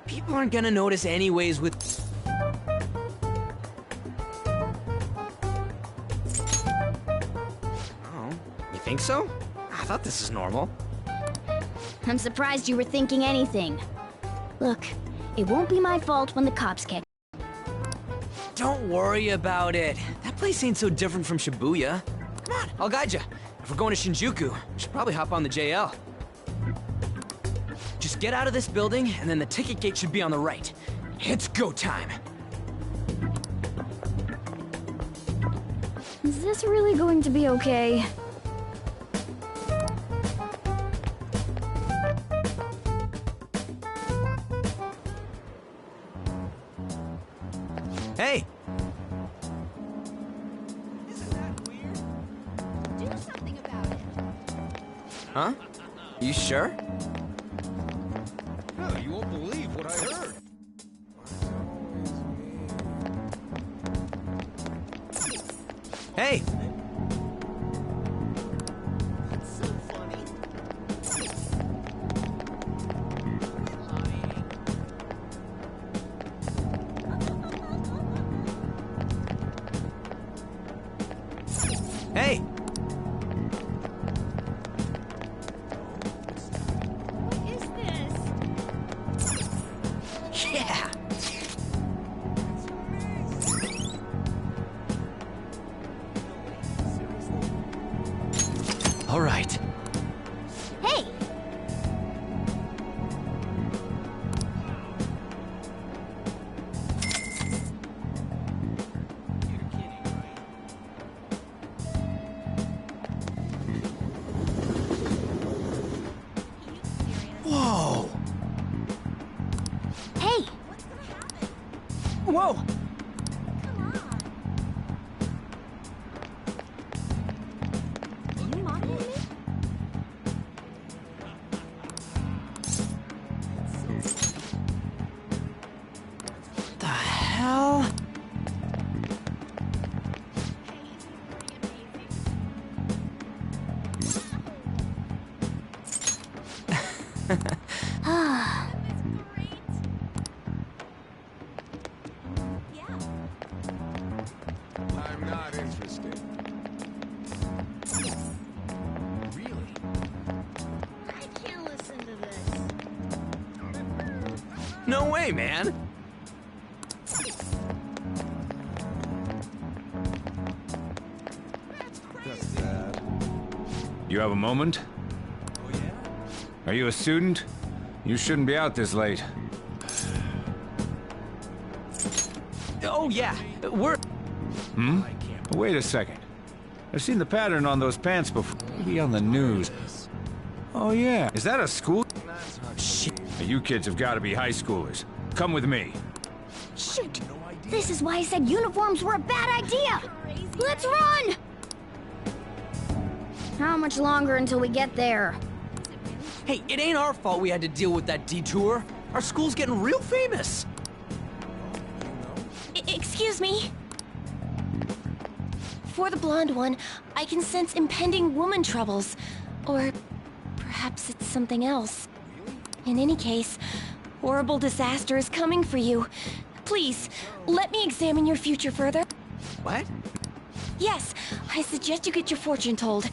People aren't gonna notice anyways with... Oh, you think so? I thought this is normal. I'm surprised you were thinking anything. Look, it won't be my fault when the cops catch. Don't worry about it. That place ain't so different from Shibuya. Come on, I'll guide you. If we're going to Shinjuku, we should probably hop on the JL. Just get out of this building, and then the ticket gate should be on the right. It's go time. Is this really going to be okay? Hey! Isn't that weird? Do something about it. Huh? You sure? No, you won't believe what I heard. Hey! That's so funny. Hey! What is this? Yeah! All right. Hey! Whoa! Hey! Whoa! Come on. Are you mocking me? The hell? Ah. I'm not interested. Really? I can't listen to this. No way, man! That's bad. You have a moment? Oh, yeah? Are you a student? You shouldn't be out this late. Oh yeah, we're... Hmm? Wait a second. I've seen the pattern on those pants before. Maybe on the news. Oh yeah. Is that a school? Shit. You kids have got to be high schoolers. Come with me. Shoot! This is why I said uniforms were a bad idea! Let's run! How much longer until we get there? Hey, it ain't our fault we had to deal with that detour. Our school's getting real famous. Excuse me? For the blonde one, I can sense impending woman troubles. Or perhaps it's something else. In any case, horrible disaster is coming for you. Please, let me examine your future further. What? Yes, I suggest you get your fortune told.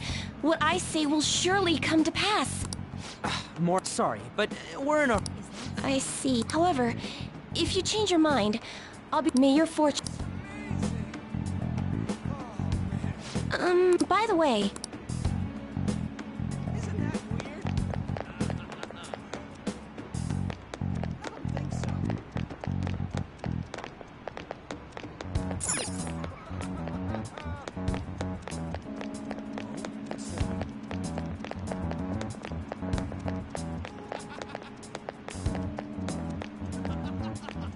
What I say will surely come to pass. More sorry, but we're in a... I see. However, if you change your mind, I'll be... May your fortune... by the way... Isn't that weird? I don't think so.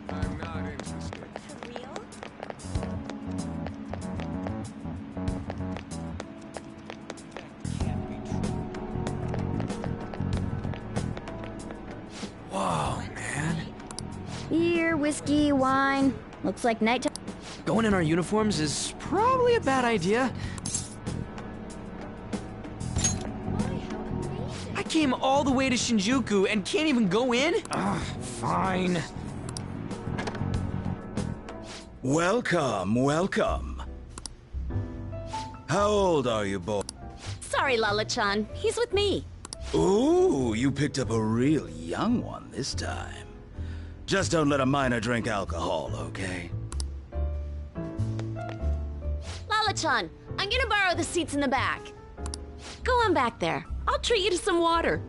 I'm not interested. For real? Whoa, man. Beer, whiskey, wine. Looks like nighttime. Going in our uniforms is probably a bad idea. I came all the way to Shinjuku and can't even go in? Ugh, fine. Welcome, welcome. How old are you, boy? Sorry, Lala-chan. He's with me. Ooh, you picked up a real young one this time. Just don't let a minor drink alcohol, okay? Lala-chan, I'm gonna borrow the seats in the back. Go on back there. I'll treat you to some water.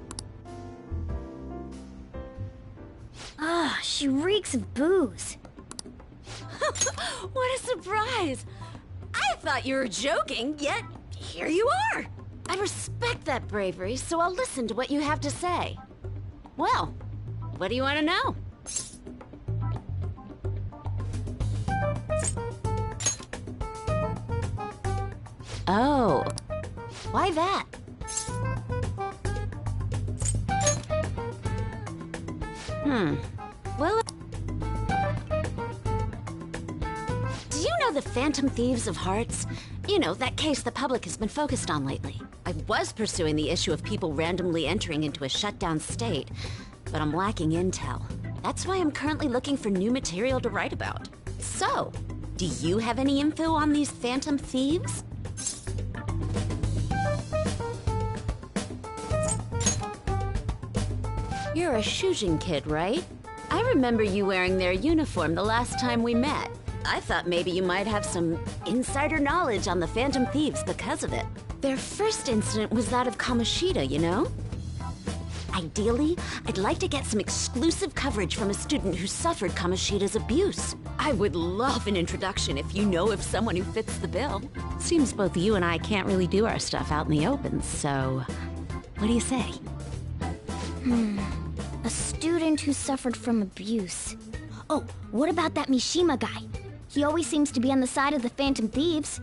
Ah, she reeks of booze. What a surprise! I thought you were joking, yet here you are! I respect that bravery, so I'll listen to what you have to say. Well, what do you want to know? Oh, why that? Well, do you know the Phantom Thieves of Hearts? You know, that case the public has been focused on lately. I was pursuing the issue of people randomly entering into a shutdown state, but I'm lacking intel. That's why I'm currently looking for new material to write about. So, do you have any info on these Phantom Thieves? You're a Shujin kid, right? I remember you wearing their uniform the last time we met. I thought maybe you might have some insider knowledge on the Phantom Thieves because of it. Their first incident was that of Kamoshida, you know? Ideally, I'd like to get some exclusive coverage from a student who suffered Kamoshida's abuse. I would love an introduction if you know of someone who fits the bill. Seems both you and I can't really do our stuff out in the open, so what do you say? A student who suffered from abuse. Oh, what about that Mishima guy? He always seems to be on the side of the Phantom Thieves.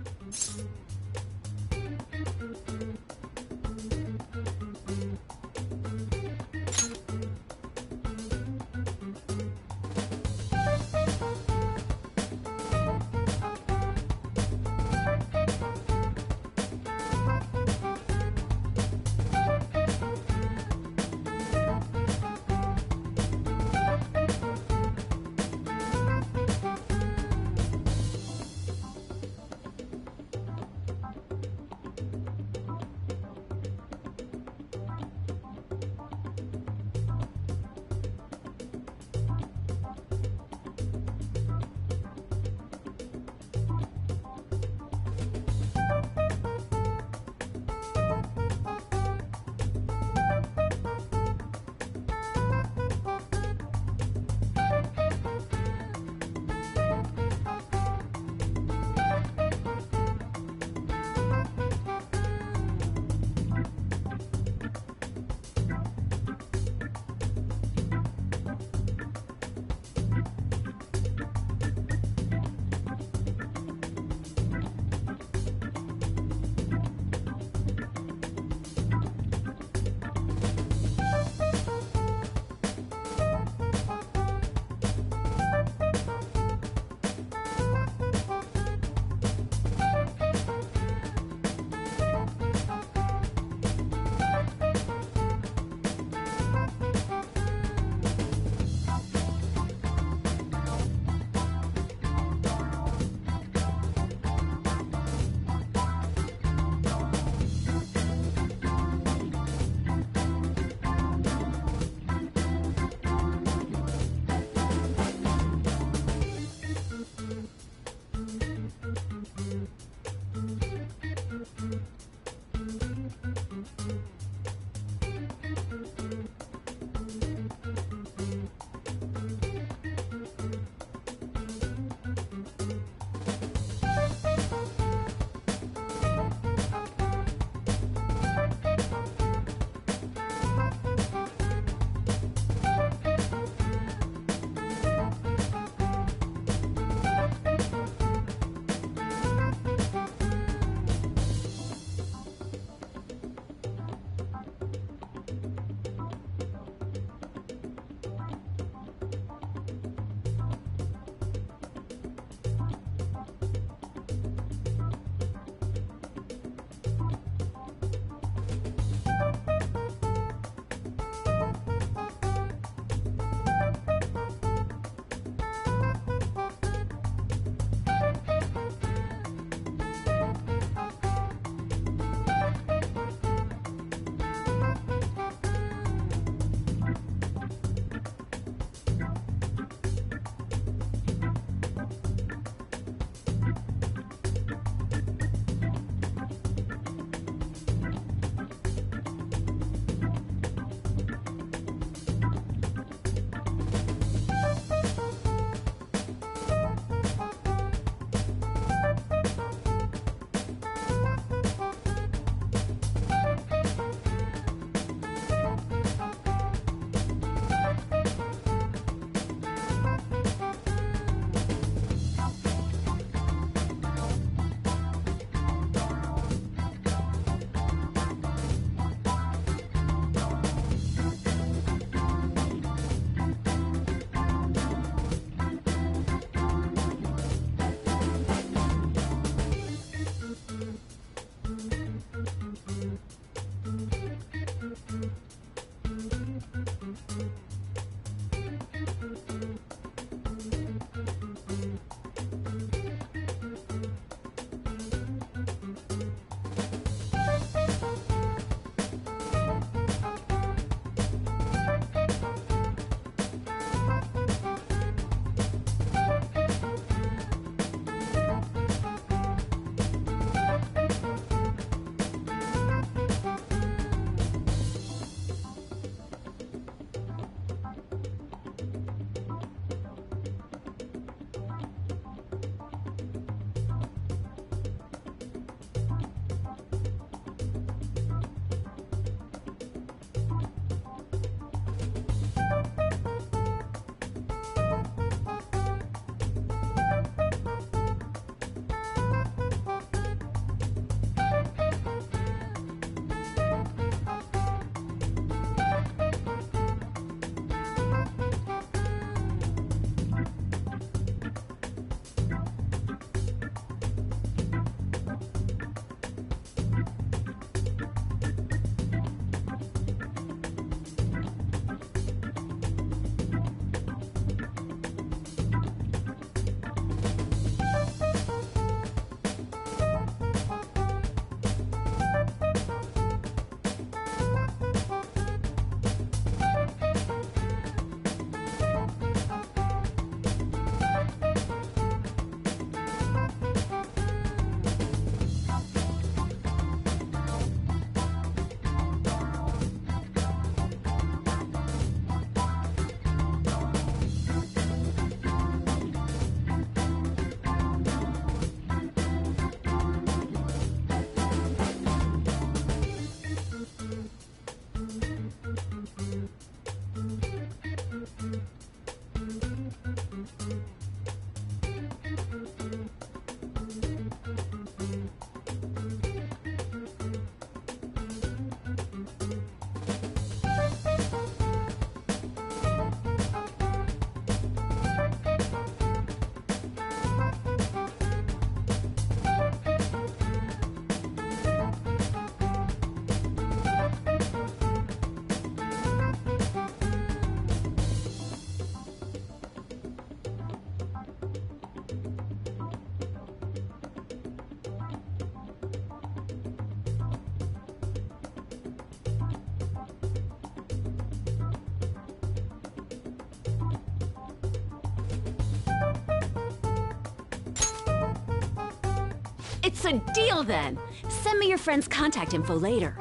It's a deal then. Send me your friend's contact info later.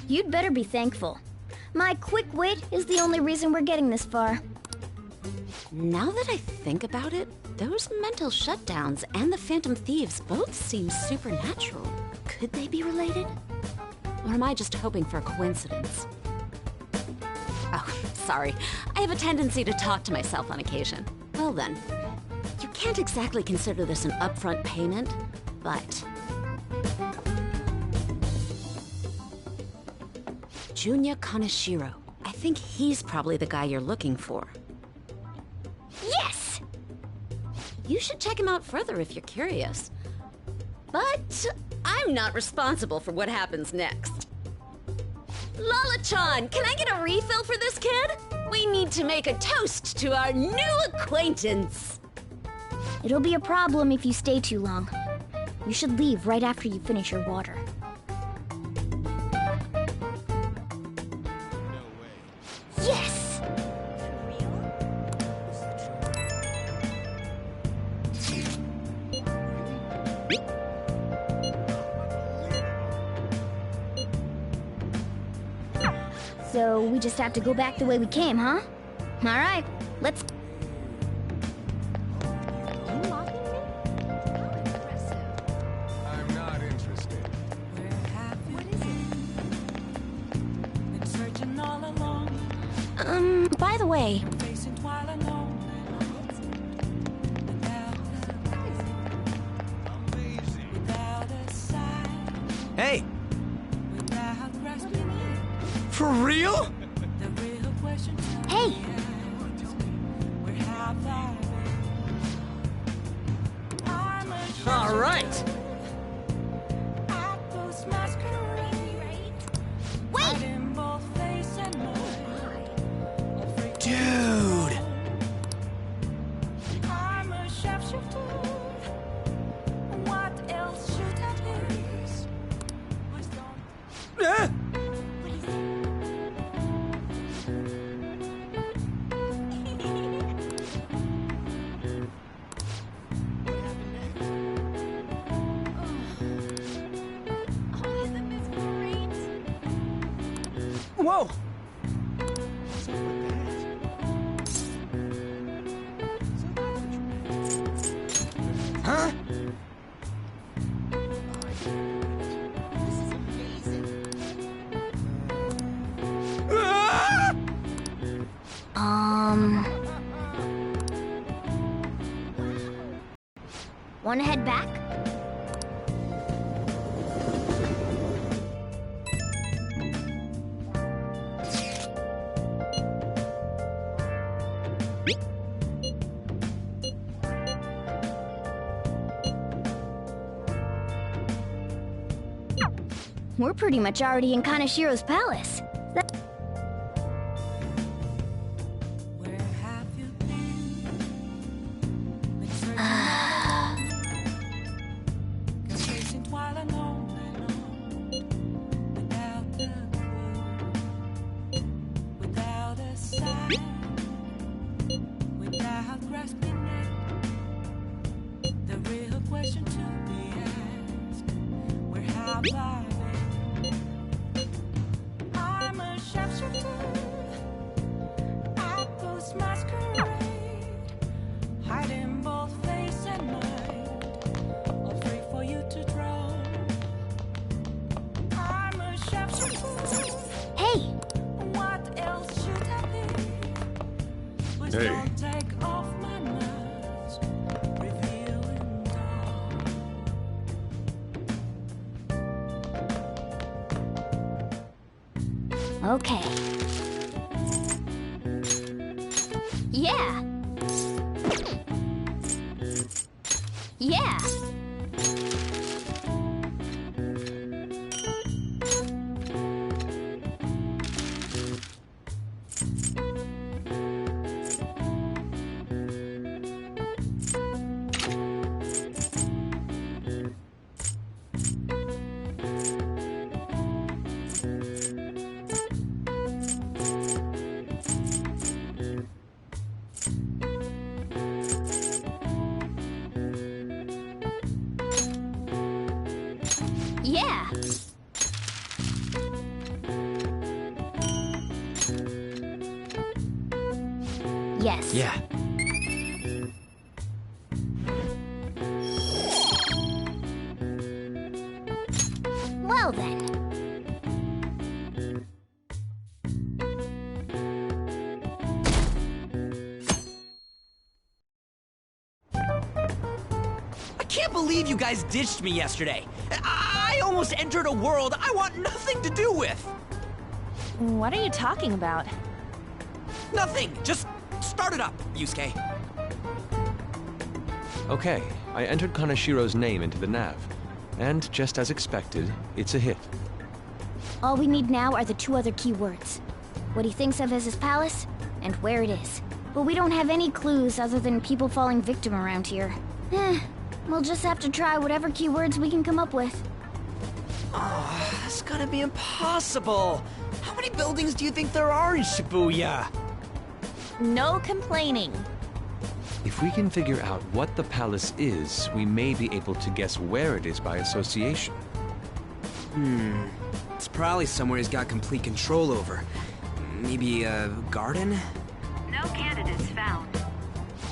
You'd better be thankful. My quick wit is the only reason we're getting this far. Now that I think about it, those mental shutdowns and the Phantom Thieves both seem supernatural. Could they be related? Or am I just hoping for a coincidence? Oh, sorry. I have a tendency to talk to myself on occasion. Well then, you can't exactly consider this an upfront payment, but... Junya Kaneshiro. I think he's probably the guy you're looking for. Yes! You should check him out further if you're curious. But I'm not responsible for what happens next. Lala-chan, can I get a refill for this kid? We need to make a toast to our new acquaintance. It'll be a problem if you stay too long. You should leave right after you finish your water. Yes! So we just have to go back the way we came, huh? All right, let's... I'm not interested. By the way, Hey! For real? Hey! All right! Wait! Dude! Ah! Whoa! Huh? Ah! Wanna head back? We're pretty much already in Kaneshiro's palace. I'm a chef. Hey. Okay. Yeah. Yeah. Yeah. Yes. Yeah. Well then. I can't believe you guys ditched me yesterday. I almost entered a world I want nothing to do with. What are you talking about? Nothing. Just start it up, Yusuke. Okay, I entered Kanashiro's name into the nav. And just as expected, it's a hit. All we need now are the two other keywords. What he thinks of as his palace, and where it is. But we don't have any clues other than people falling victim around here. We'll just have to try whatever keywords we can come up with. Oh, that's gonna be impossible. How many buildings do you think there are in Shibuya? No complaining. If we can figure out what the palace is, we may be able to guess where it is by association. It's probably somewhere he's got complete control over. Maybe a garden? No candidates found.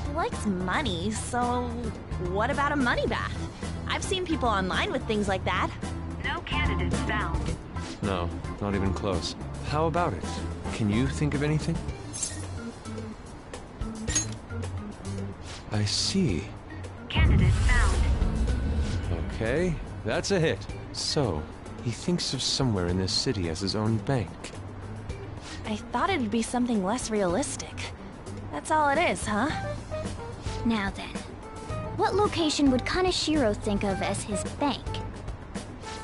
He likes money, so what about a money bath? I've seen people online with things like that. No candidates found. No, not even close. How about it? Can you think of anything? I see. Candidate found. Okay, that's a hit. So, he thinks of somewhere in this city as his own bank. I thought it'd be something less realistic. That's all it is, huh? Now then, what location would Kaneshiro think of as his bank?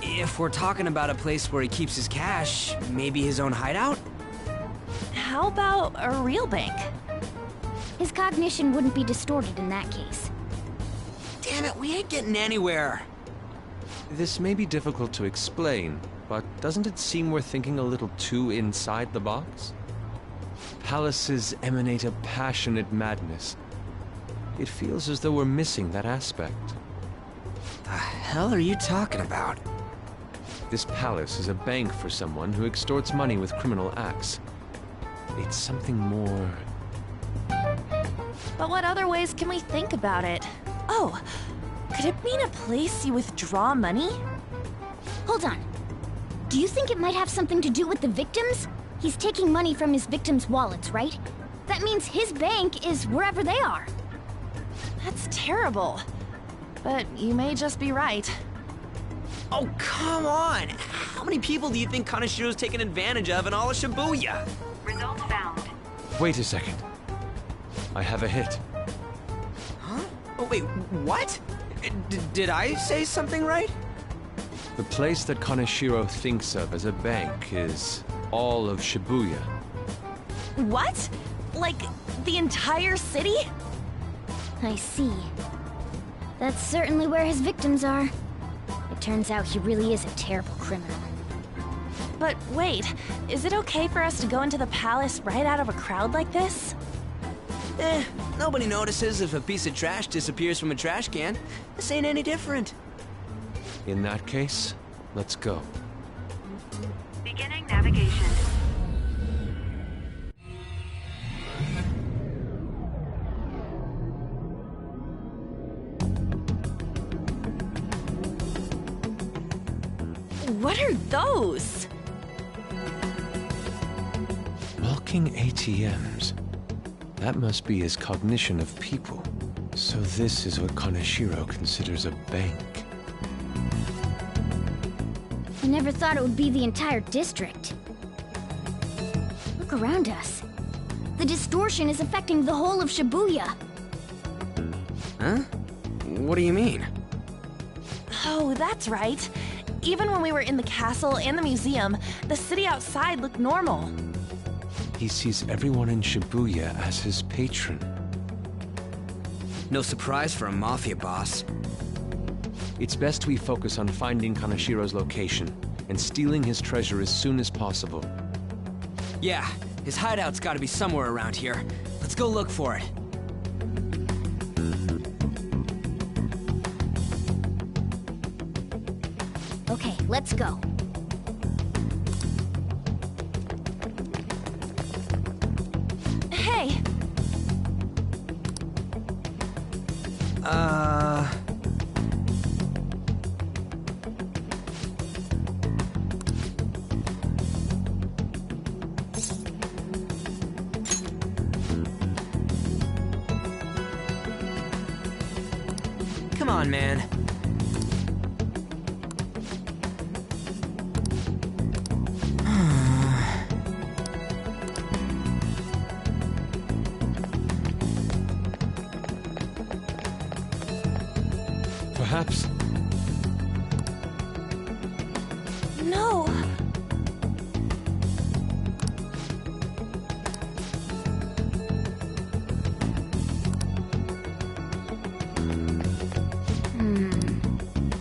If we're talking about a place where he keeps his cash, maybe his own hideout? How about a real bank? His cognition wouldn't be distorted in that case. Damn it, we ain't getting anywhere. This may be difficult to explain, but doesn't it seem we're thinking a little too inside the box? Palaces emanate a passionate madness. It feels as though we're missing that aspect. The hell are you talking about? This palace is a bank for someone who extorts money with criminal acts. It's something more... But what other ways can we think about it? Oh, could it mean a place you withdraw money? Hold on. Do you think it might have something to do with the victims? He's taking money from his victims' wallets, right? That means his bank is wherever they are. That's terrible. But you may just be right. Oh, come on! How many people do you think Kaneshiro's taken advantage of in all of Shibuya? Result found. Wait a second. I have a hit. Huh? Oh, wait, what? Did I say something right? The place that Kaneshiro thinks of as a bank is all of Shibuya. What? Like, the entire city? I see. That's certainly where his victims are. It turns out he really is a terrible criminal. But wait, is it okay for us to go into the palace right out of a crowd like this? Nobody notices if a piece of trash disappears from a trash can. This ain't any different. In that case, let's go. Beginning navigation. What are those? Walking ATMs. That must be his cognition of people. So this is what Kaneshiro considers a bank. I never thought it would be the entire district. Look around us. The distortion is affecting the whole of Shibuya. Huh? What do you mean? Oh, that's right. Even when we were in the castle and the museum, the city outside looked normal. He sees everyone in Shibuya as his patron. No surprise for a mafia boss. It's best we focus on finding Kaneshiro's location and stealing his treasure as soon as possible. Yeah, his hideout's gotta be somewhere around here. Let's go look for it. Okay, let's go. Hey, Come on, man. Perhaps no.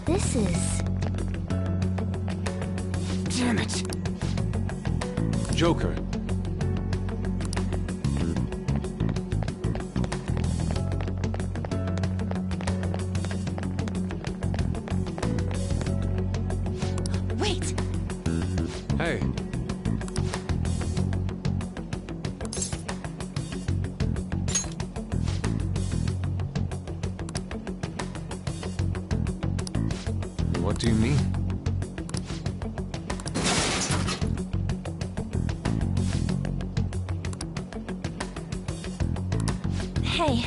This is... Damn it. Joker. Wait, Hey. What do you mean? hey.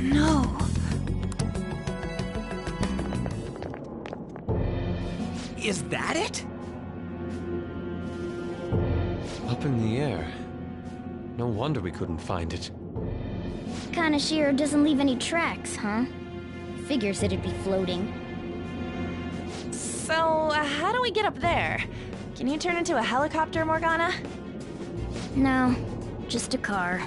No. Is that it? Up in the air. No wonder we couldn't find it. Kaneshiro doesn't leave any tracks, huh? Figures it'd be floating. So, how do we get up there? Can you turn into a helicopter, Morgana? No, just a car.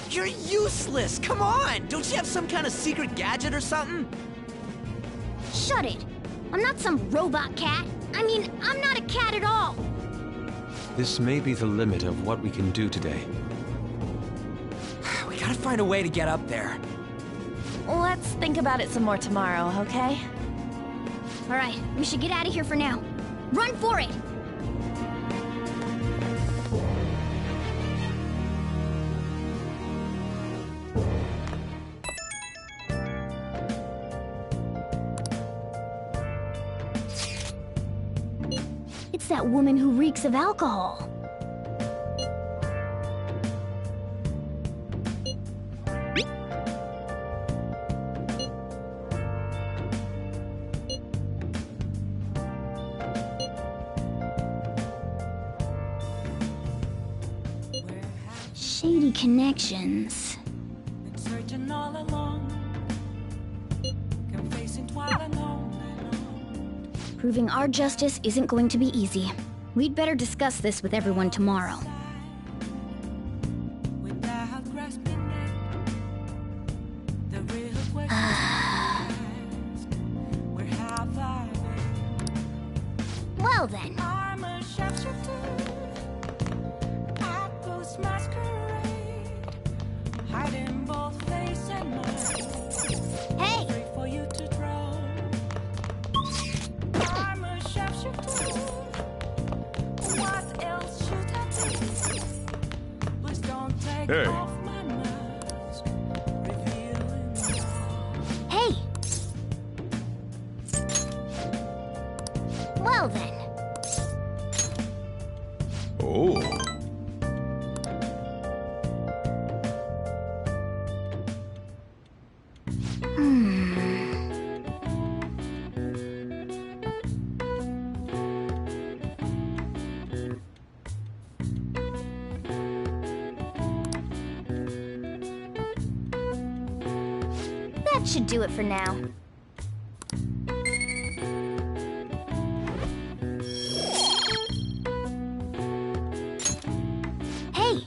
You're useless! Come on! Don't you have some kind of secret gadget or something? Shut it! I'm not some robot cat. I mean, I'm not a cat at all. This may be the limit of what we can do today. We gotta find a way to get up there. Let's think about it some more tomorrow, okay? All right, we should get out of here for now. Run for it! It's that woman who reeks of alcohol. Shady connections. Searching all along, confessing while alone. Proving our justice isn't going to be easy. We'd better discuss this with everyone tomorrow. Without grasping it, the real question is, where have I been? Well then, I'm a shapeshifter, I ghost masquerade, hiding both face and mind, hey! free for you to draw. I'm a shapeshifter, what else should I be? Please don't take Hey. off my Well then. Oh. That should do it for now. Hey!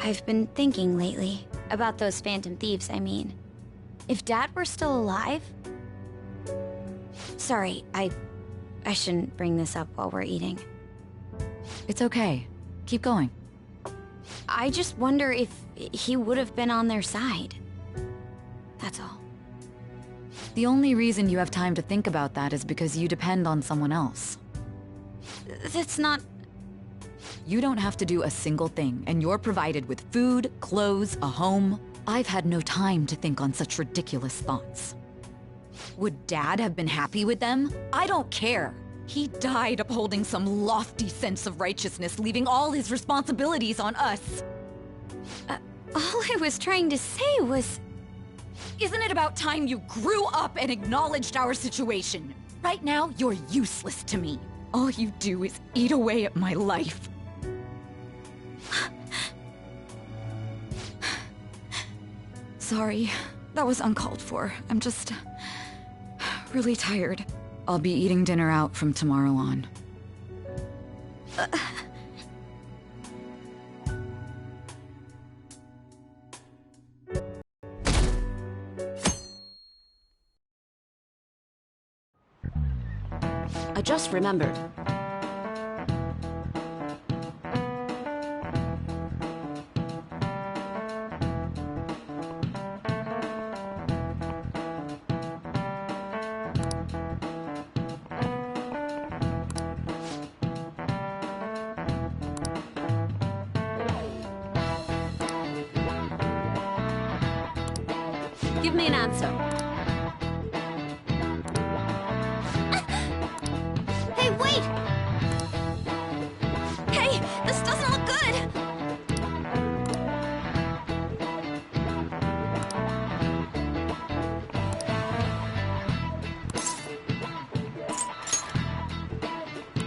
I've been thinking lately. About those Phantom Thieves, I mean. If Dad were still alive... Sorry, I shouldn't bring this up while we're eating. It's okay. Keep going. I just wonder if he would have been on their side. That's all. The only reason you have time to think about that is because you depend on someone else. That's not... You don't have to do a single thing, and you're provided with food, clothes, a home. I've had no time to think on such ridiculous thoughts. Would Dad have been happy with them? I don't care. He died upholding some lofty sense of righteousness, leaving all his responsibilities on us. All I was trying to say was... Isn't it about time you grew up and acknowledged our situation? Right now, you're useless to me. All you do is eat away at my life. Sorry, that was uncalled for. I'm just... really tired. I'll be eating dinner out from tomorrow on. I just remembered. Give me an answer. Hey, wait! Hey, this doesn't look good!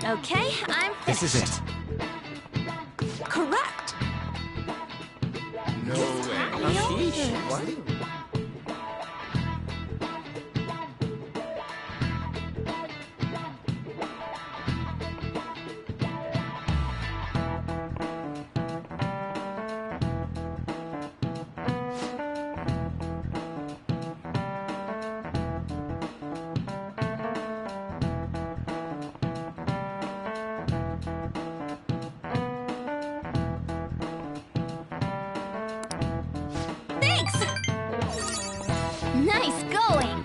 Okay, I'm finished. This is it. Correct! No way. Thanks! Nice going!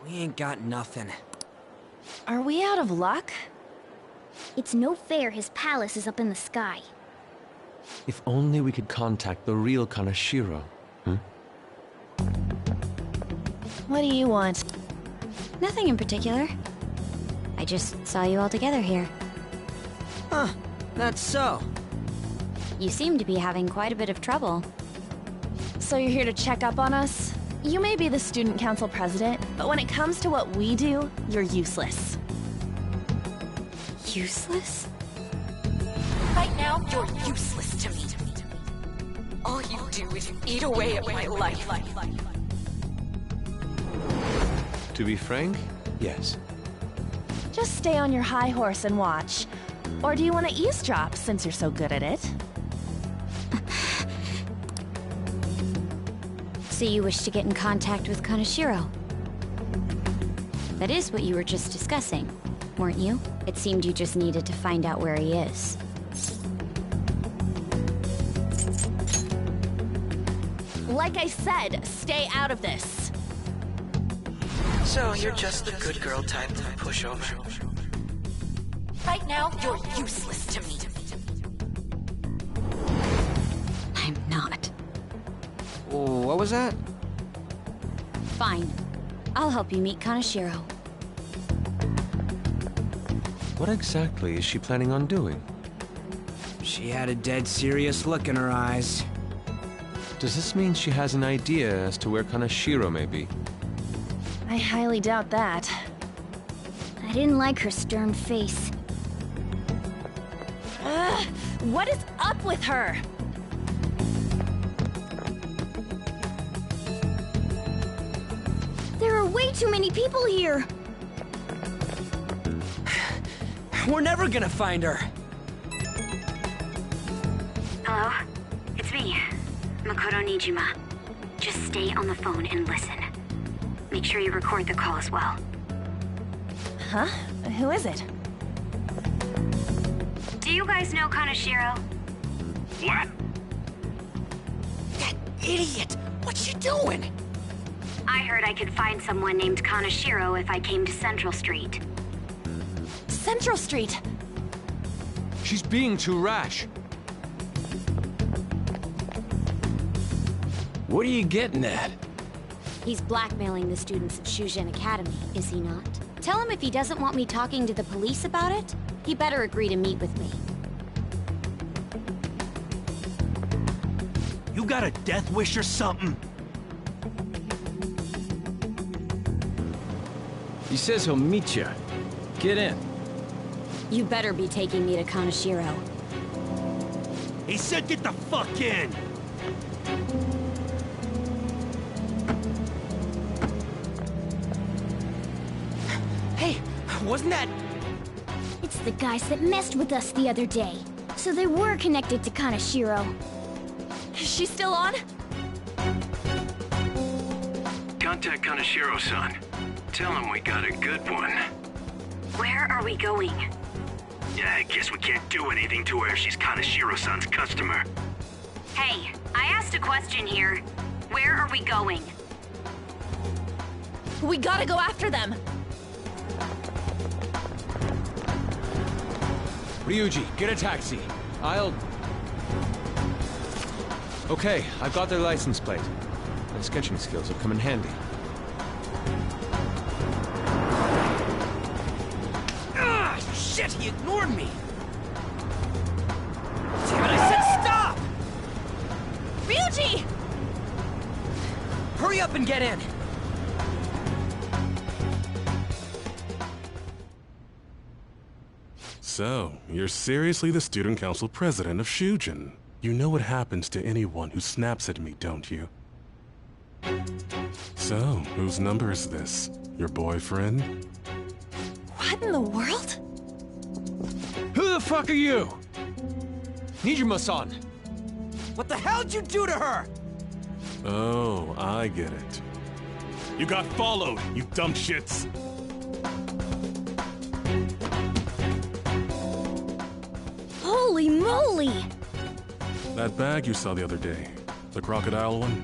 We ain't got nothing. Are we out of luck? It's no fair his palace is up in the sky. If only we could contact the real Kanashiro. What do you want? Nothing in particular. I just saw you all together here. Huh, that's so. You seem to be having quite a bit of trouble. So you're here to check up on us? You may be the student council president, but when it comes to what we do, you're useless. Useless? Right now, you're useless to me. All you do is eat away at my life. To be frank, yes. Just stay on your high horse and watch. Or do you want to eavesdrop, since you're so good at it? So you wish to get in contact with Kanashiro? That is what you were just discussing, weren't you? It seemed you just needed to find out where he is. Like I said, stay out of this. So you're just the good girl type of pushover. Right now, you're useless to me. I'm not. What was that? Fine. I'll help you meet Kaneshiro. What exactly is she planning on doing? She had a dead serious look in her eyes. Does this mean she has an idea as to where Kaneshiro may be? I highly doubt that. I didn't like her stern face. Ugh, what is up with her? There are way too many people here. We're never gonna find her. Hello? It's me, Makoto Nijima. Just stay on the phone and listen. Make sure you record the call as well. Huh? Who is it? Do you guys know Kaneshiro? What? That idiot! What's she doing? I heard I could find someone named Kaneshiro if I came to Central Street. Central Street! She's being too rash. What are you getting at? He's blackmailing the students at Shujin Academy, is he not? Tell him if he doesn't want me talking to the police about it, he better agree to meet with me. You got a death wish or something? He says he'll meet you. Get in. You better be taking me to Kaneshiro. He said get the fuck in! Hey, wasn't that... It's the guys that messed with us the other day. So they were connected to Kaneshiro. Is she still on? Contact Kaneshiro-san. Tell him we got a good one. Where are we going? Yeah, I guess we can't do anything to her if she's Kaneshiro-san's customer. Hey, I asked a question here. Where are we going? We gotta go after them! Ryuji, get a taxi. I'll... Okay, I've got their license plate. My sketching skills have come in handy. Ah, shit, he ignored me! Damn it, I said stop! Ryuji! Hurry up and get in! So, you're seriously the student council president of Shujin. You know what happens to anyone who snaps at me, don't you? So, whose number is this? Your boyfriend? What in the world? Who the fuck are you? Nijima-san! What the hell'd you do to her? Oh, I get it. You got followed, you dumb shits! Holy moly! That bag you saw the other day, the crocodile one,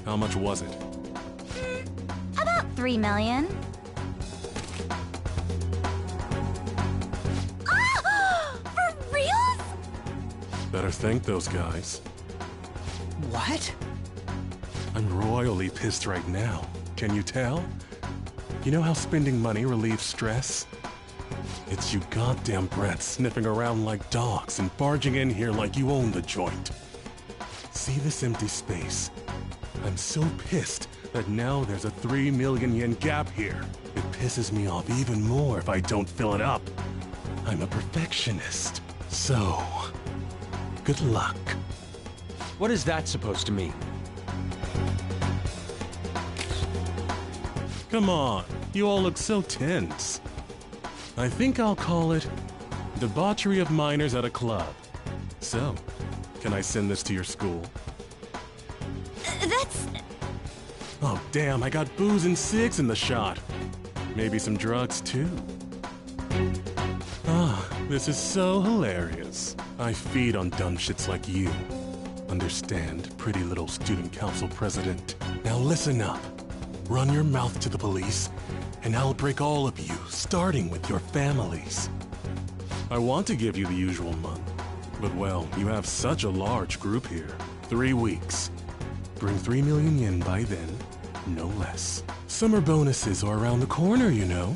how much was it? About 3 million. Ah! For reals? Better thank those guys. What? I'm royally pissed right now. Can you tell? You know how spending money relieves stress? It's you goddamn brats sniffing around like dogs and barging in here like you own the joint. See this empty space? I'm so pissed that now there's a 3 million yen gap here. It pisses me off even more if I don't fill it up. I'm a perfectionist. So, good luck. What is that supposed to mean? Come on, you all look so tense. I think I'll call it debauchery of minors at a club. So, can I send this to your school? That's... Oh damn, I got booze and cigs in the shot. Maybe some drugs too. Ah, this is so hilarious. I feed on dumb shits like you. Understand, pretty little student council president. Now listen up. Run your mouth to the police, and I'll break all of you, starting with your families. I want to give you the usual month, but well, you have such a large group here. 3 weeks. Bring 3 million yen by then, no less. Summer bonuses are around the corner, you know.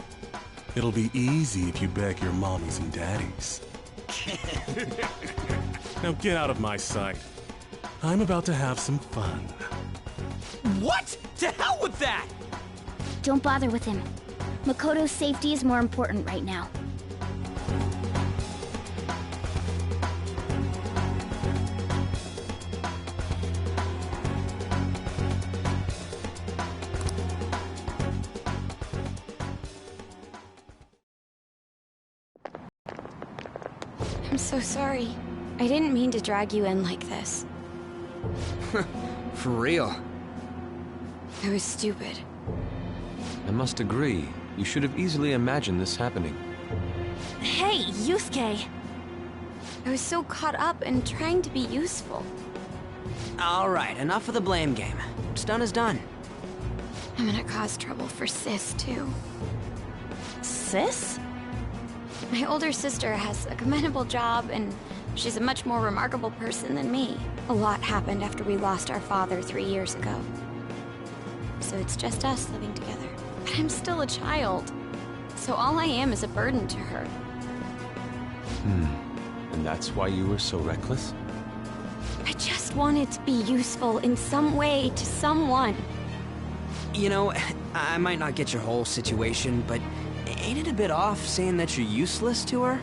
It'll be easy if you beg your mommies and daddies. Now get out of my sight. I'm about to have some fun. What? To hell with that! Don't bother with him. Makoto's safety is more important right now. I'm so sorry. I didn't mean to drag you in like this. For real. I was stupid. I must agree. You should have easily imagined this happening. Hey, Yusuke! I was so caught up in trying to be useful. Alright, enough of the blame game. What's done is done. I'm gonna cause trouble for Sis, too. Sis? My older sister has a commendable job, and she's a much more remarkable person than me. A lot happened after we lost our father 3 years ago. So it's just us living together. But I'm still a child, so all I am is a burden to her. And that's why you were so reckless? I just wanted to be useful in some way to someone. You know, I might not get your whole situation, but ain't it a bit off saying that you're useless to her?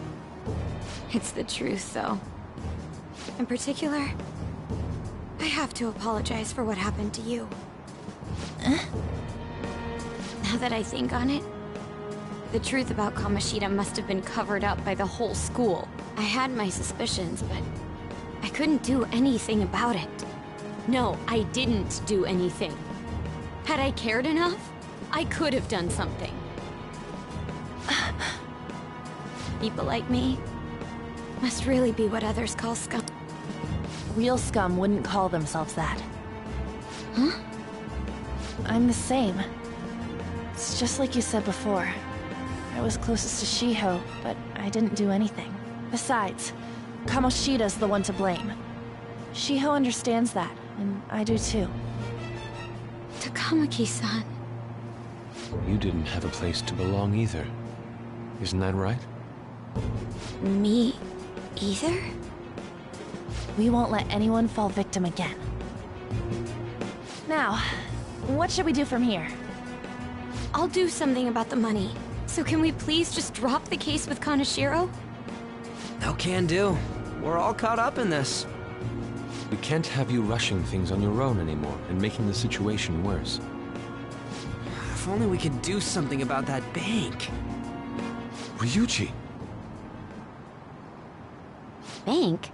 It's the truth, though. In particular, I have to apologize for what happened to you. Now that I think on it, the truth about Kamoshida must have been covered up by the whole school. I had my suspicions, but I couldn't do anything about it. No, I didn't do anything. Had I cared enough, I could have done something. People like me must really be what others call scum. Real scum wouldn't call themselves that. Huh? I'm the same. It's just like you said before. I was closest to Shiho, but I didn't do anything. Besides, Kamoshida's the one to blame. Shiho understands that, and I do too. Takamaki-san. You didn't have a place to belong either. Isn't that right? Me either? We won't let anyone fall victim again. Now, what should we do from here? I'll do something about the money. So can we please just drop the case with Kaneshiro? No can do. We're all caught up in this. We can't have you rushing things on your own anymore and making the situation worse. If only we could do something about that bank. Ryuji! Bank?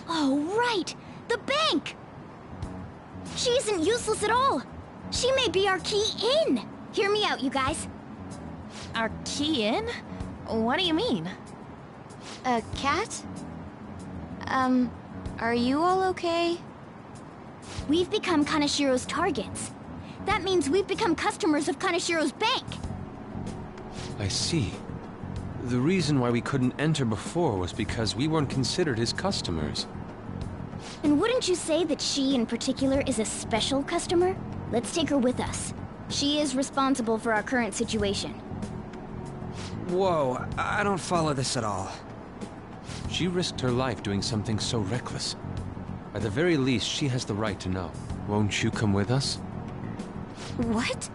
Oh, right! The bank! She isn't useless at all! She may be our key in! Hear me out, you guys. Our key in? What do you mean? A cat? Are you all okay? We've become Kaneshiro's targets. That means we've become customers of Kaneshiro's bank. I see. The reason why we couldn't enter before was because we weren't considered his customers. And wouldn't you say that she in particular is a special customer? Let's take her with us. She is responsible for our current situation. Whoa, I don't follow this at all. She risked her life doing something so reckless. At the very least, she has the right to know. Won't you come with us? What?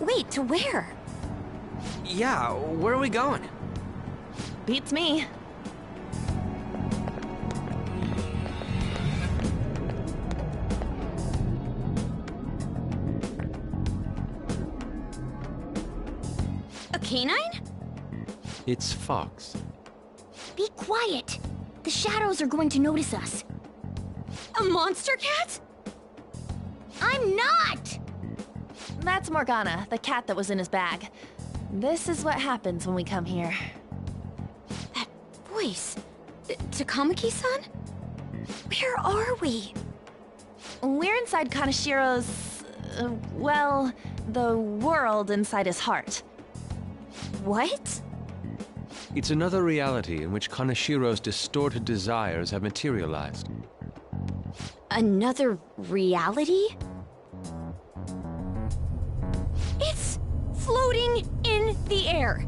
Wait, to where? Yeah, where are we going? Beats me. A canine? It's Fox. Be quiet! The shadows are going to notice us. A monster cat? I'm not! That's Morgana, the cat that was in his bag. This is what happens when we come here. That voice. Takamaki-san? Where are we? We're inside Kanashiro's... well, the world inside his heart. What? It's another reality in which Kanashiro's distorted desires have materialized. Another reality? It's floating in the air.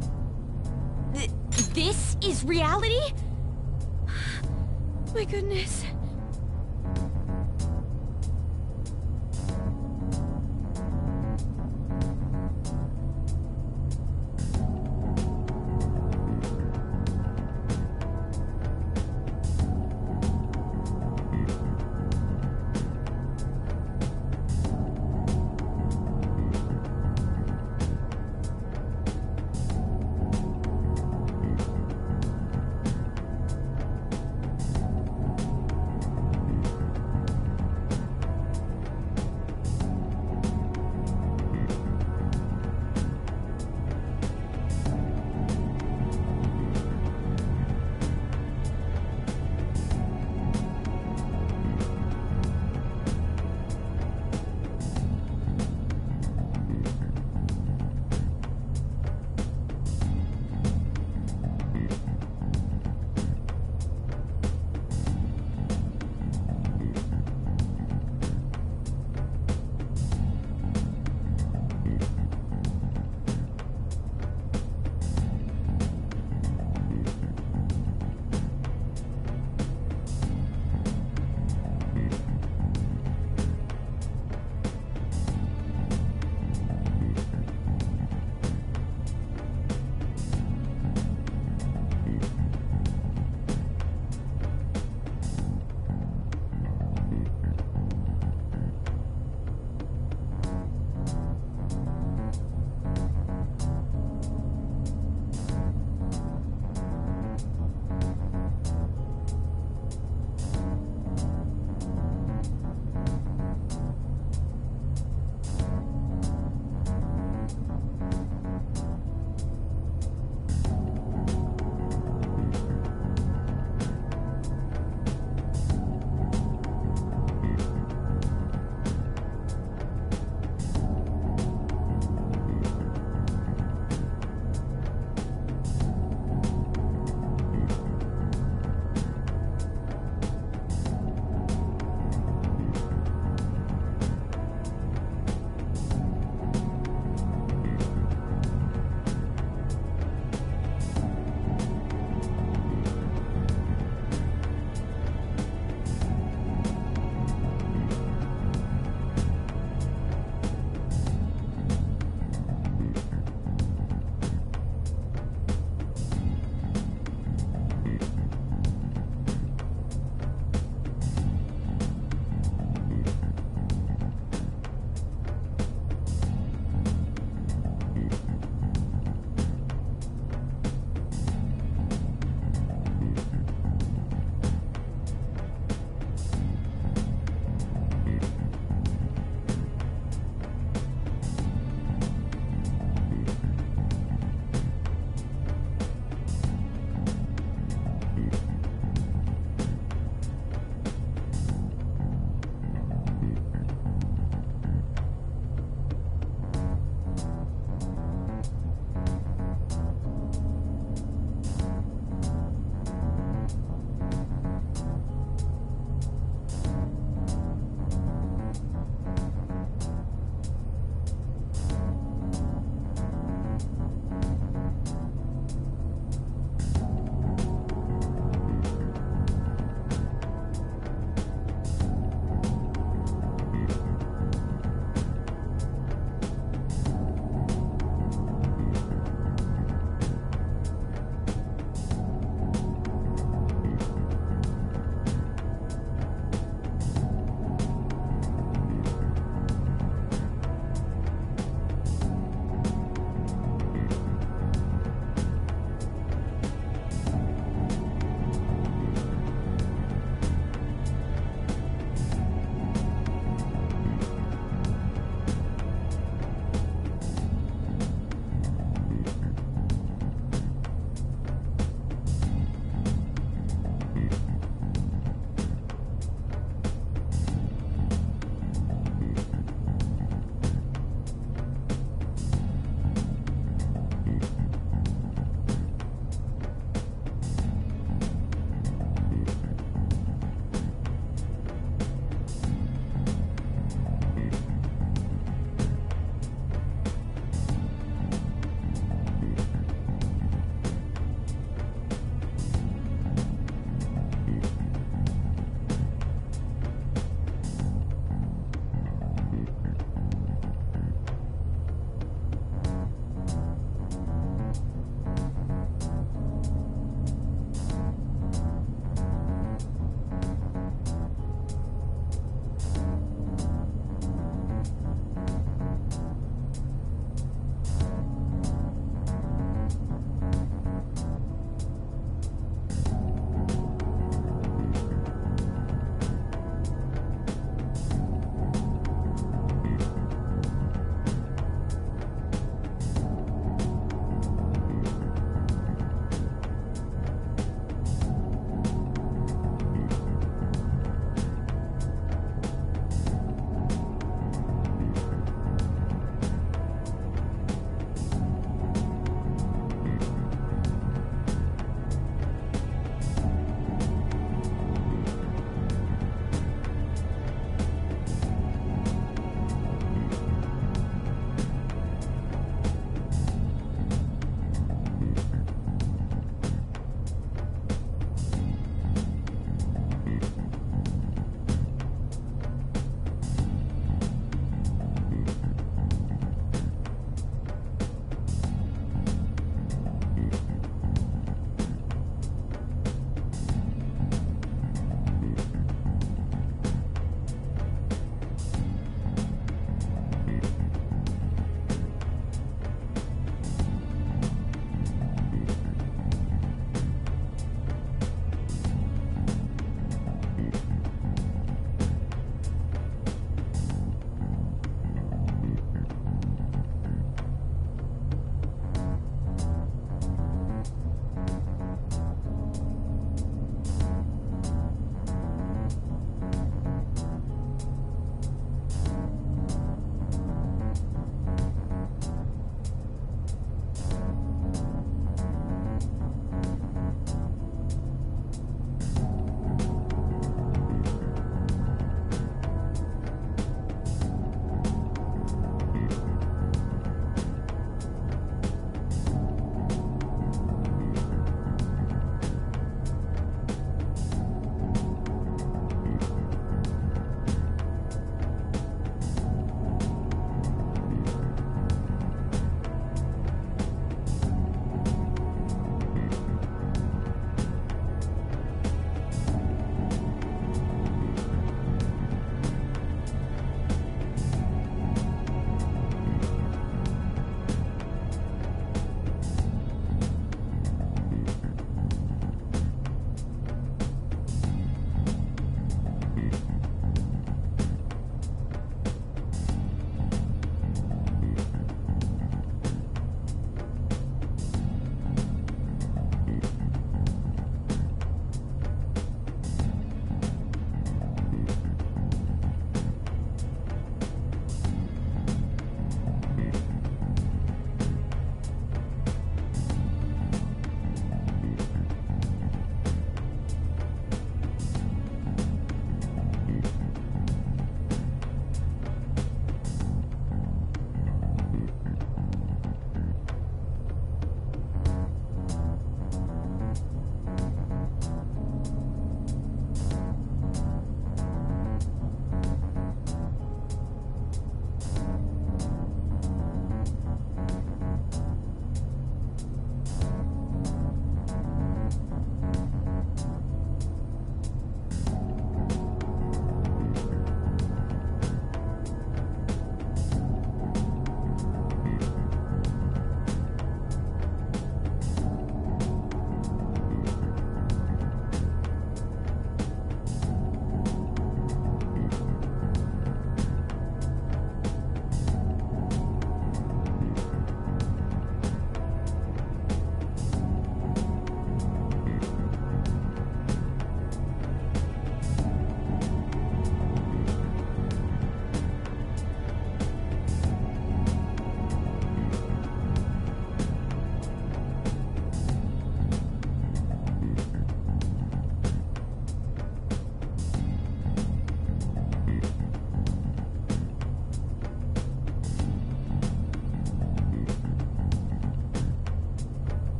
This is reality? My goodness.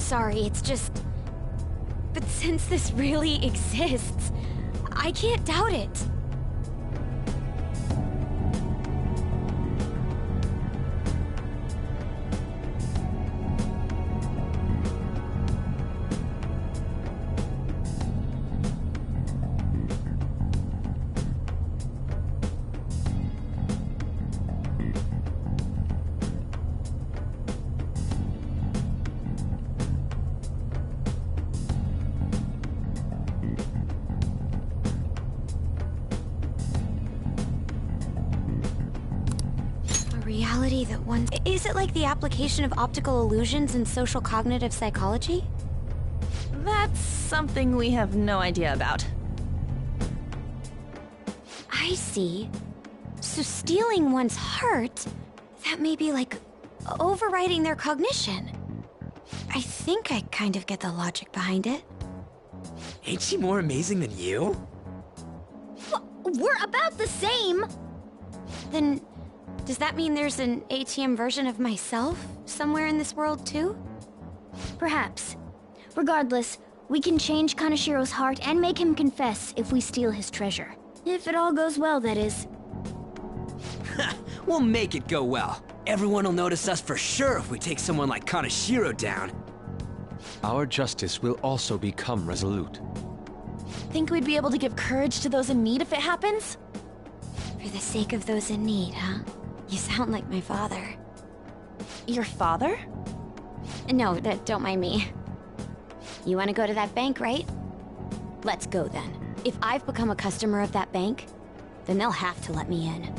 sorry, it's just... But since this really exists, I can't doubt it. Reality that one... Is it like the application of optical illusions in social cognitive psychology? That's something we have no idea about. I see. So stealing one's heart, that may be like overriding their cognition. I think I kind of get the logic behind it. Ain't she more amazing than you? We're about the same! Then... does that mean there's an ATM version of myself somewhere in this world, too? Perhaps. Regardless, we can change Kanashiro's heart and make him confess if we steal his treasure. If it all goes well, that is. We'll make it go well. Everyone will notice us for sure if we take someone like Kanashiro down. Our justice will also become resolute. Think we'd be able to give courage to those in need if it happens? For the sake of those in need, huh? You sound like my father. Your father? No, don't mind me. You want to go to that bank, right? Let's go then. If I've become a customer of that bank, then they'll have to let me in.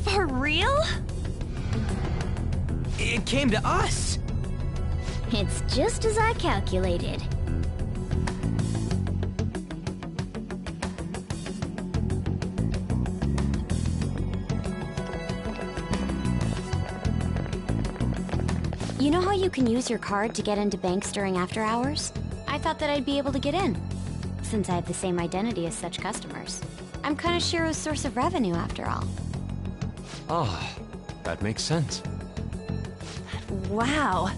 For real? It came to us! It's just as I calculated. You know how you can use your card to get into banks during after hours? I thought that I'd be able to get in, since I have the same identity as such customers. I'm Kanashiro's source of revenue, after all. Ah, that makes sense. Wow.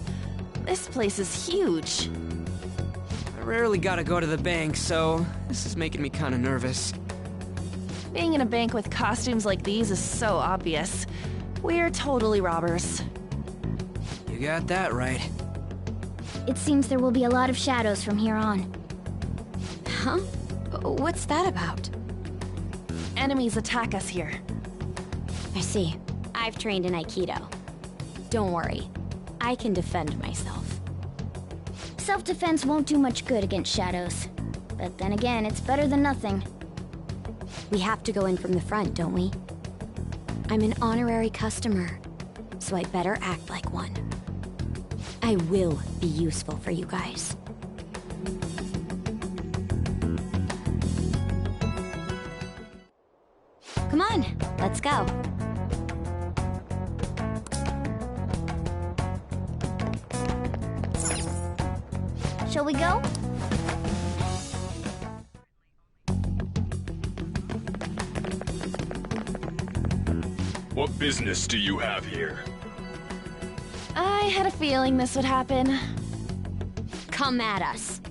This place is huge. I rarely gotta go to the bank, so this is making me kinda nervous. Being in a bank with costumes like these is so obvious. We're totally robbers. You got that right. It seems there will be a lot of shadows from here on. Huh? What's that about? Enemies attack us here. I see. I've trained in Aikido. Don't worry. I can defend myself. Self-defense won't do much good against shadows. But then again, it's better than nothing. We have to go in from the front, don't we? I'm an honorary customer, so I better act like one. I will be useful for you guys. Come on, let's go. Shall we go? What business do you have here? I had a feeling this would happen. Come at us.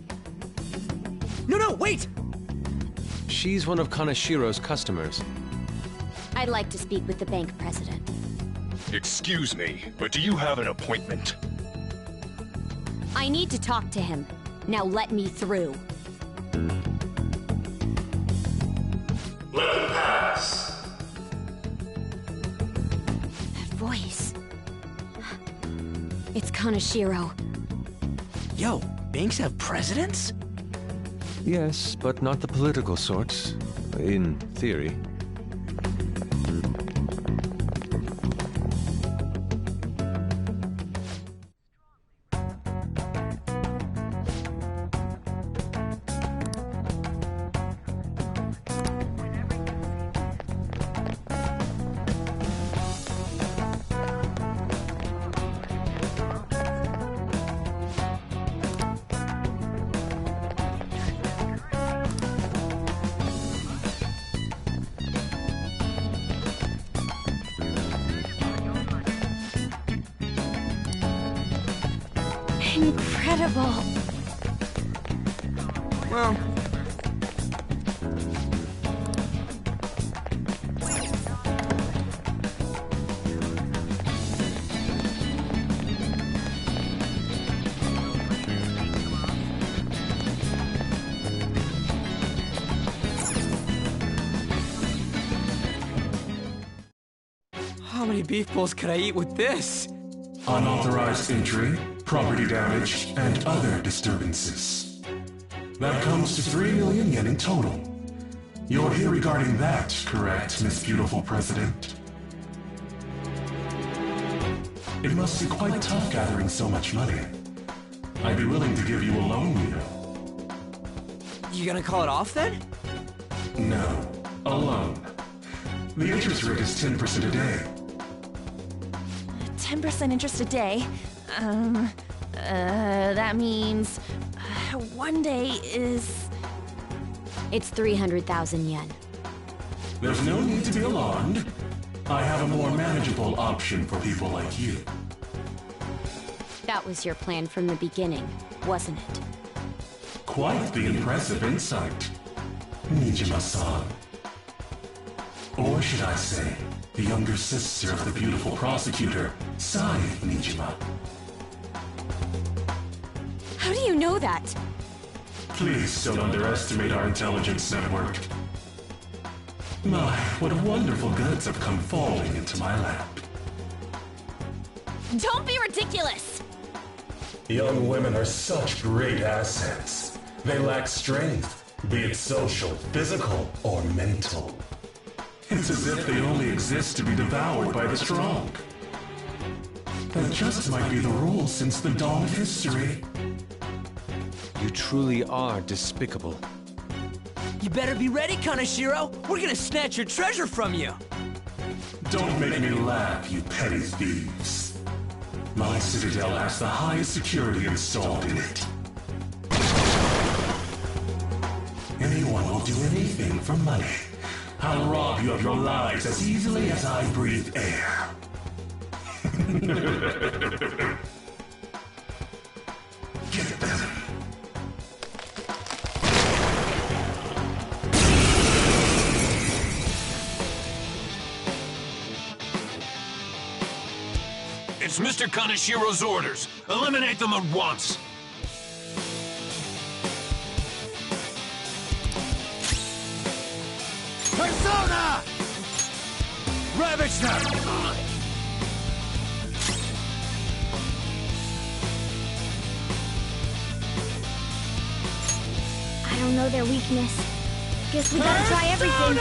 No, wait! She's one of Kanashiro's customers. I'd like to speak with the bank president. Excuse me, but do you have an appointment? I need to talk to him. Now let me through. Let him pass. That voice. It's Kanashiro. Yo, banks have presidents? Yes, but not the political sort. In theory. Incredible. Well, how many beef bowls could I eat with this? Unauthorized entry, property damage, and other disturbances. That comes to 3 million yen in total. You're here regarding that, correct, Miss Beautiful President? It must be quite tough gathering so much money. I'd be willing to give you a loan, you know. You gonna call it off then? No, a loan. The interest rate is 10% a day. 10% interest a day. That means one day is... It's 300,000 yen. There's no need to be alarmed. I have a more manageable option for people like you. That was your plan from the beginning, wasn't it? Quite the impressive insight, Nijima-san. Or should I say, the younger sister of the beautiful prosecutor, Sai Nijima. How do you know that? Please don't underestimate our intelligence network. My, what wonderful goods have come falling into my lap. Don't be ridiculous! Young women are such great assets. They lack strength, be it social, physical, or mental. It's as if they only exist to be devoured by the strong. That just might be the rule since the dawn of history. You truly are despicable. You better be ready, Kaneshiro! We're gonna snatch your treasure from you! Don't make me laugh, you petty thieves. My citadel has the highest security installed in it. Anyone will do anything for money. I'll rob you of your lives as easily as I breathe air. Get them. It's Mr. Kaneshiro's orders. Eliminate them at once. Persona! Ravage them! I don't know their weakness. Guess we gotta try everything.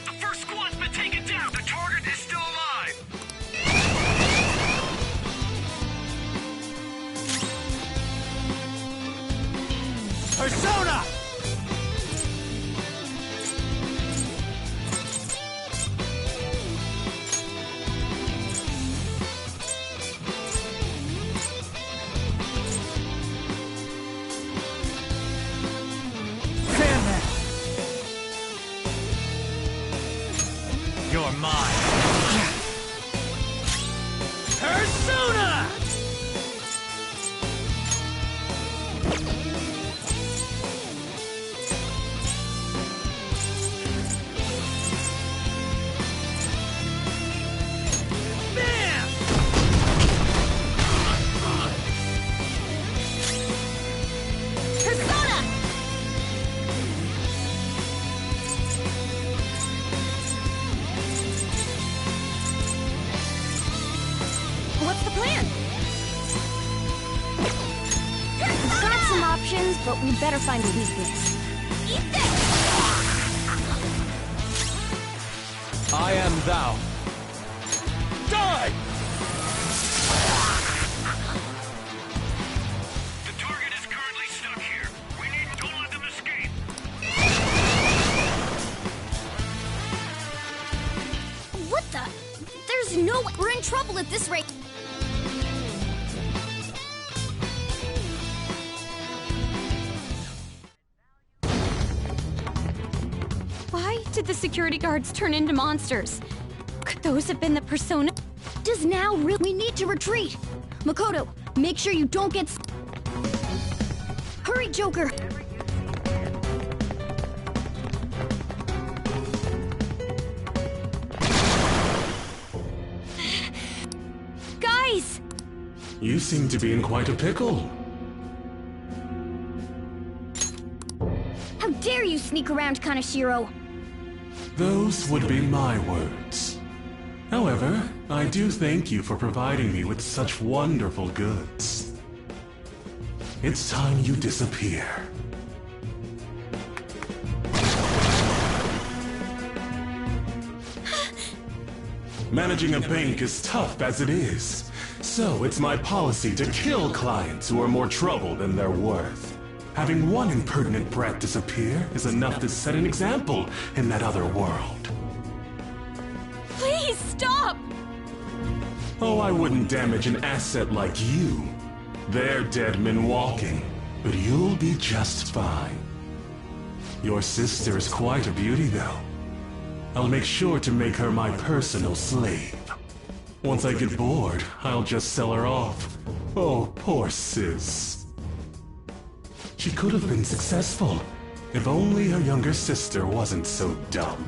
The first squad's been taken down. The target is still alive. Persona! You're mine. Persona! Persona! What's the plan? We've got some options, but we'd better find a weakness. Eat this! I am thou. Die! The target is currently stuck here. We need to let them escape. What the? There's no way. We're in trouble at this rate. security guards turn into monsters. Could those have been the Persona? Does now really? We need to retreat. Makoto, make sure you don't get. Hurry, Joker. Guys! You seem to be in quite a pickle. How dare you sneak around, Kaneshiro? Those would be my words. However, I do thank you for providing me with such wonderful goods. It's time you disappear. Managing a bank is tough as it is, so it's my policy to kill clients who are more trouble than they're worth. Having one impertinent brat disappear is enough to set an example in that other world. Please stop! Oh, I wouldn't damage an asset like you. They're dead men walking, but you'll be just fine. Your sister is quite a beauty, though. I'll make sure to make her my personal slave. Once I get bored, I'll just sell her off. Oh, poor sis. She could have been successful, if only her younger sister wasn't so dumb.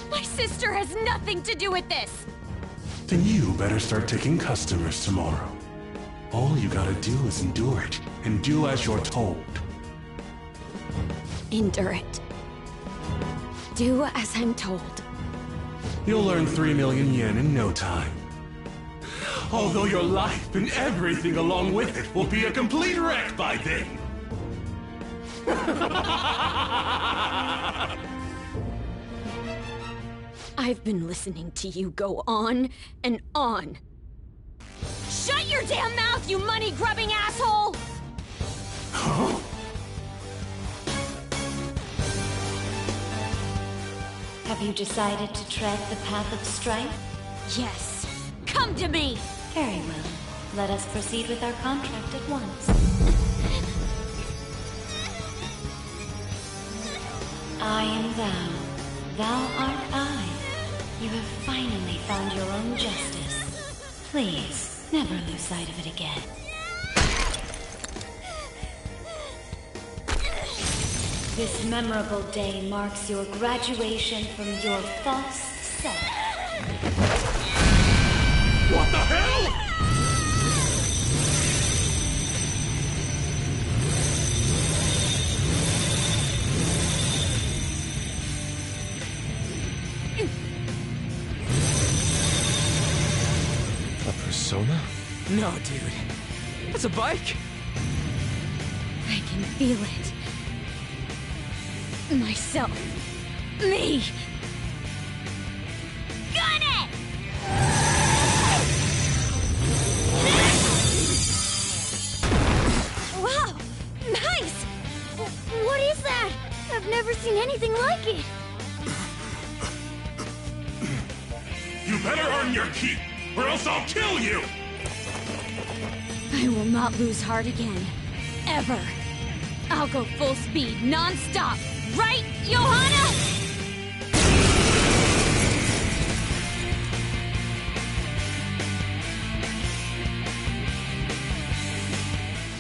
My sister has nothing to do with this! Then you better start taking customers tomorrow. All you gotta do is endure it, and do as you're told. Endure it. Do as I'm told. You'll earn 3 million yen in no time. Although your life and everything along with it will be a complete wreck by then. I've been listening to you go on and on. Shut your damn mouth, you money-grubbing asshole! Huh? Have you decided to tread the path of strife? Yes. Come to me! Very well. Let us proceed with our contract at once. I am thou. Thou art I. You have finally found your own justice. Please, never lose sight of it again. This memorable day marks your graduation from your false self. What the hell?! A persona? No, dude. That's a bike. I can feel it. Myself. Me! Gun it! Wow! Nice! What is that? I've never seen anything like it. You better earn your keep, or else I'll kill you! I will not lose heart again. Ever. I'll go full speed, non-stop. Right, Johanna?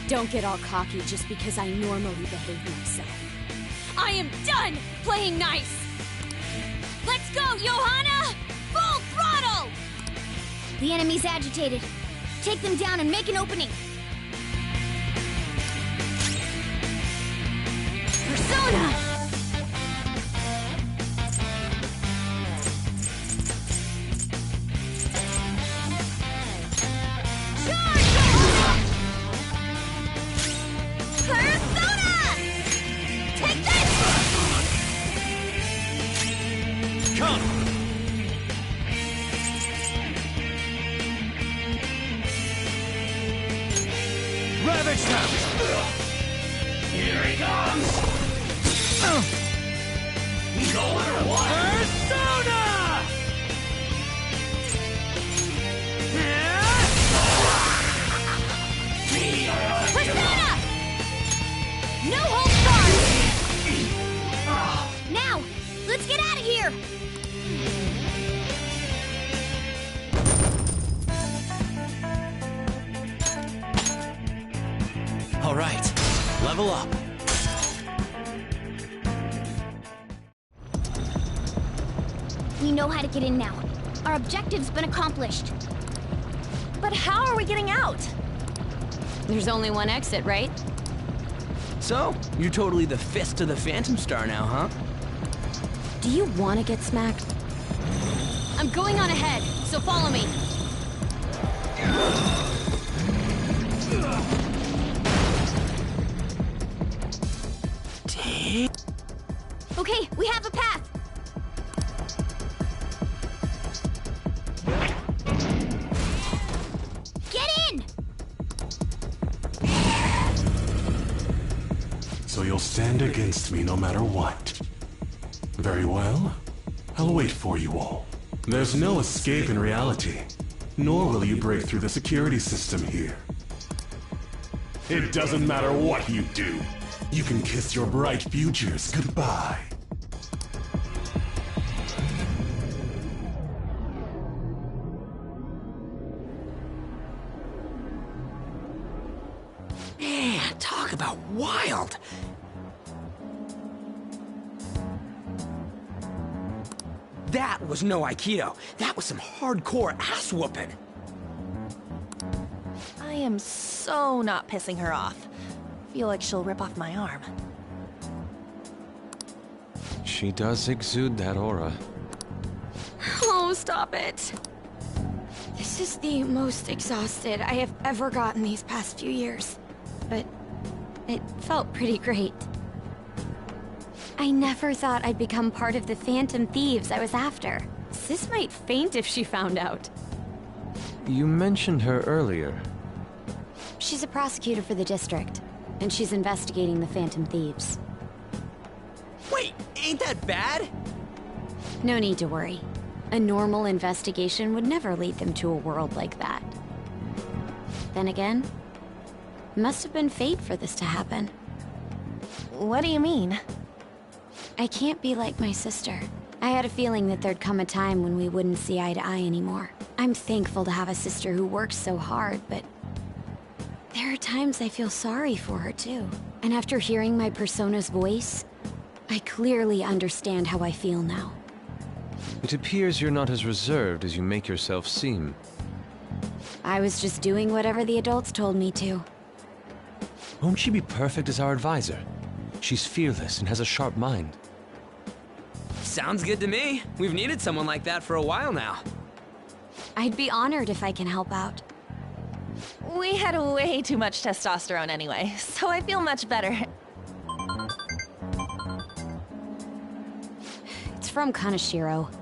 Don't get all cocky just because I normally behave myself. I am done playing nice! Let's go, Johanna! Full throttle! The enemy's agitated. Take them down and make an opening. Persona! Persona! Take this! Come! Ravage them! Here he comes! Going or what? Persona! Persona! No holds barred! Now, let's get here! All right, level up. We know how to get in now. Our objective's been accomplished. But how are we getting out? There's only one exit, right? So, you're totally the fist of the Phantom Star now, huh? Do you want to get smacked? I'm going on ahead, so follow me. Damn. Okay, we have a path! Get in! So you'll stand against me no matter what. Very well. I'll wait for you all. There's no escape in reality, nor will you break through the security system here. It doesn't matter what you do. You can kiss your bright futures goodbye. Man, talk about wild. That was no Aikido. That was some hardcore ass whooping. I am so not pissing her off. Feel like she'll rip off my arm. She does exude that aura. Oh, stop it. This is the most exhausted I have ever gotten these past few years. But it felt pretty great. I never thought I'd become part of the Phantom Thieves I was after. Sis might faint if she found out. You mentioned her earlier. She's a prosecutor for the district, and she's investigating the Phantom Thieves. Wait, ain't that bad? No need to worry. A normal investigation would never lead them to a world like that. Then again, must have been fate for this to happen. What do you mean? I can't be like my sister. I had a feeling that there'd come a time when we wouldn't see eye to eye anymore. I'm thankful to have a sister who works so hard, but there are times I feel sorry for her too. And after hearing my persona's voice, I clearly understand how I feel now. It appears you're not as reserved as you make yourself seem. I was just doing whatever the adults told me to. Won't she be perfect as our advisor? She's fearless and has a sharp mind. Sounds good to me. We've needed someone like that for a while now. I'd be honored if I can help out. We had way too much testosterone anyway, so I feel much better. It's from Kaneshiro.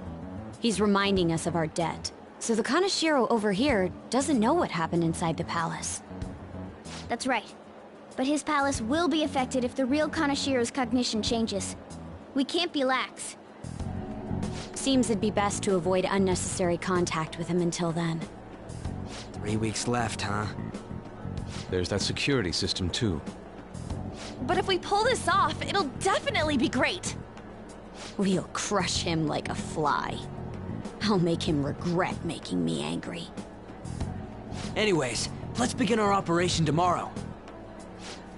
He's reminding us of our debt. So the Kaneshiro over here doesn't know what happened inside the palace. That's right. But his palace will be affected if the real Kaneshiro's cognition changes. We can't be lax. Seems it'd be best to avoid unnecessary contact with him until then. 3 weeks left, huh? There's that security system too. But if we pull this off, it'll definitely be great. We'll crush him like a fly. I'll make him regret making me angry. Anyways, let's begin our operation tomorrow.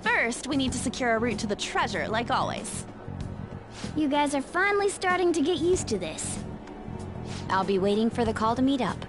First, we need to secure a route to the treasure, like always. You guys are finally starting to get used to this. I'll be waiting for the call to meet up.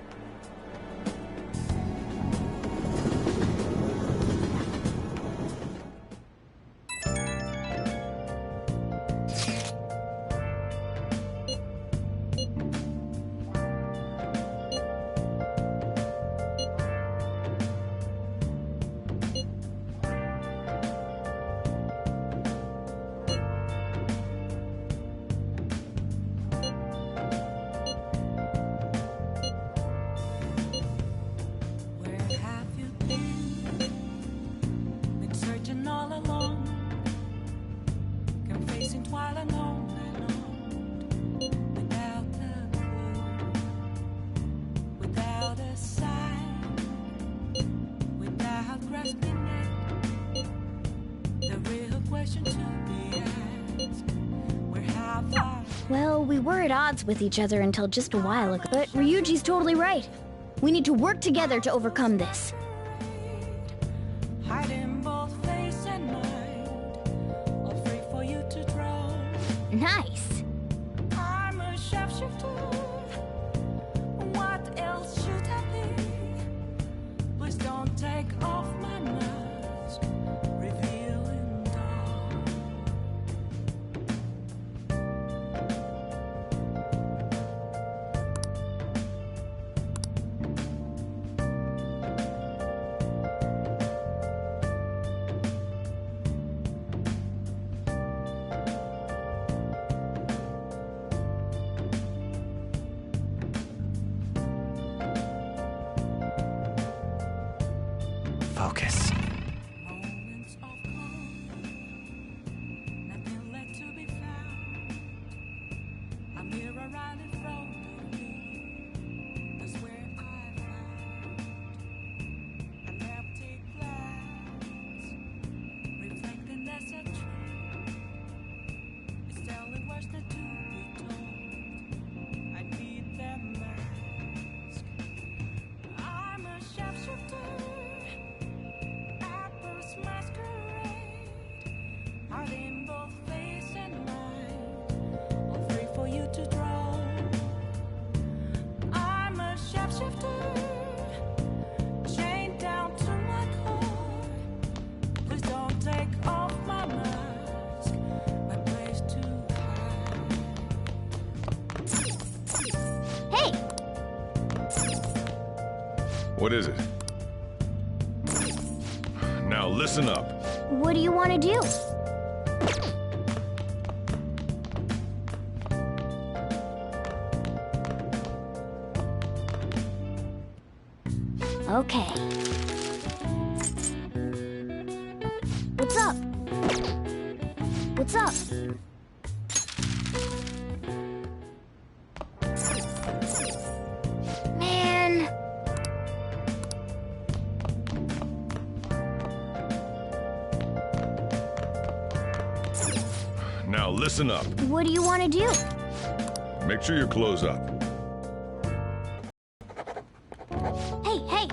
we were at odds with each other until just a while ago. But Ryuji's totally right. We need to work together to overcome this. Hiding both face and mind, afraid for you to drown. Nice. I'm a sharpshooter. What else should I be? Please don't take off my mask, revealing dark. Focus. Moments of calm, nothing left to be found. A mirror right in front of me, that's where I found an empty glass, reflecting as a tree. It's telling words not to be told. I need that mask. I'm a sharpshooter. Masquerade, hiding both face and mind, afraid for you to draw. I'm a sharpshooter, chained down to my core. Please don't take off my mask, my place to hide. Hey! What is it? Now listen up. What do you want to do? Okay. What's up? What's up? Man. Now listen up. What do you want to do? Make sure your clothes up. Hey, hey!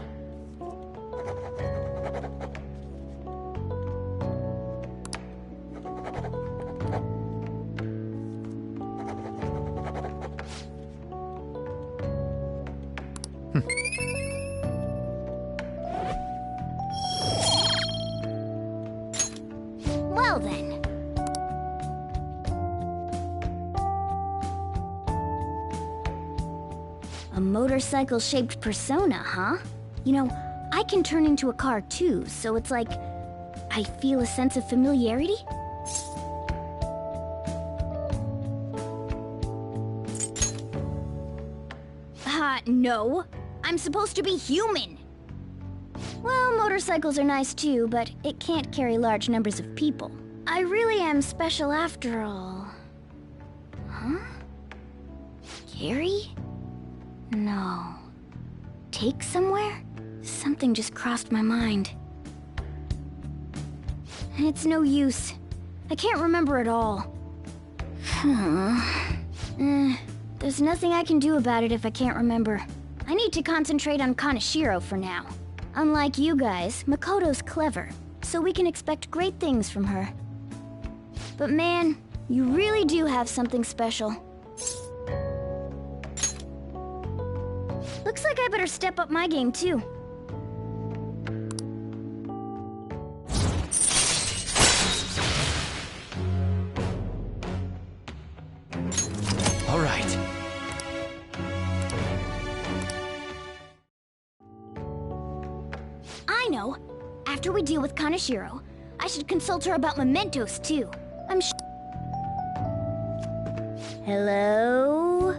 Well then. A motorcycle-shaped persona, huh? You know, I can turn into a car too, so it's like I feel a sense of familiarity. No. I'm supposed to be human. Well, motorcycles are nice too, but it can't carry large numbers of people. I really am special after all. Huh? Carry? No. Take somewhere? Something just crossed my mind. It's no use. I can't remember it all. There's nothing I can do about it if I can't remember. I need to concentrate on Kaneshiro for now. Unlike you guys, Makoto's clever, so we can expect great things from her. But man, you really do have something special. Looks like I better step up my game too. All right. I know. After we deal with Kaneshiro, I should consult her about mementos too. I'm Hello?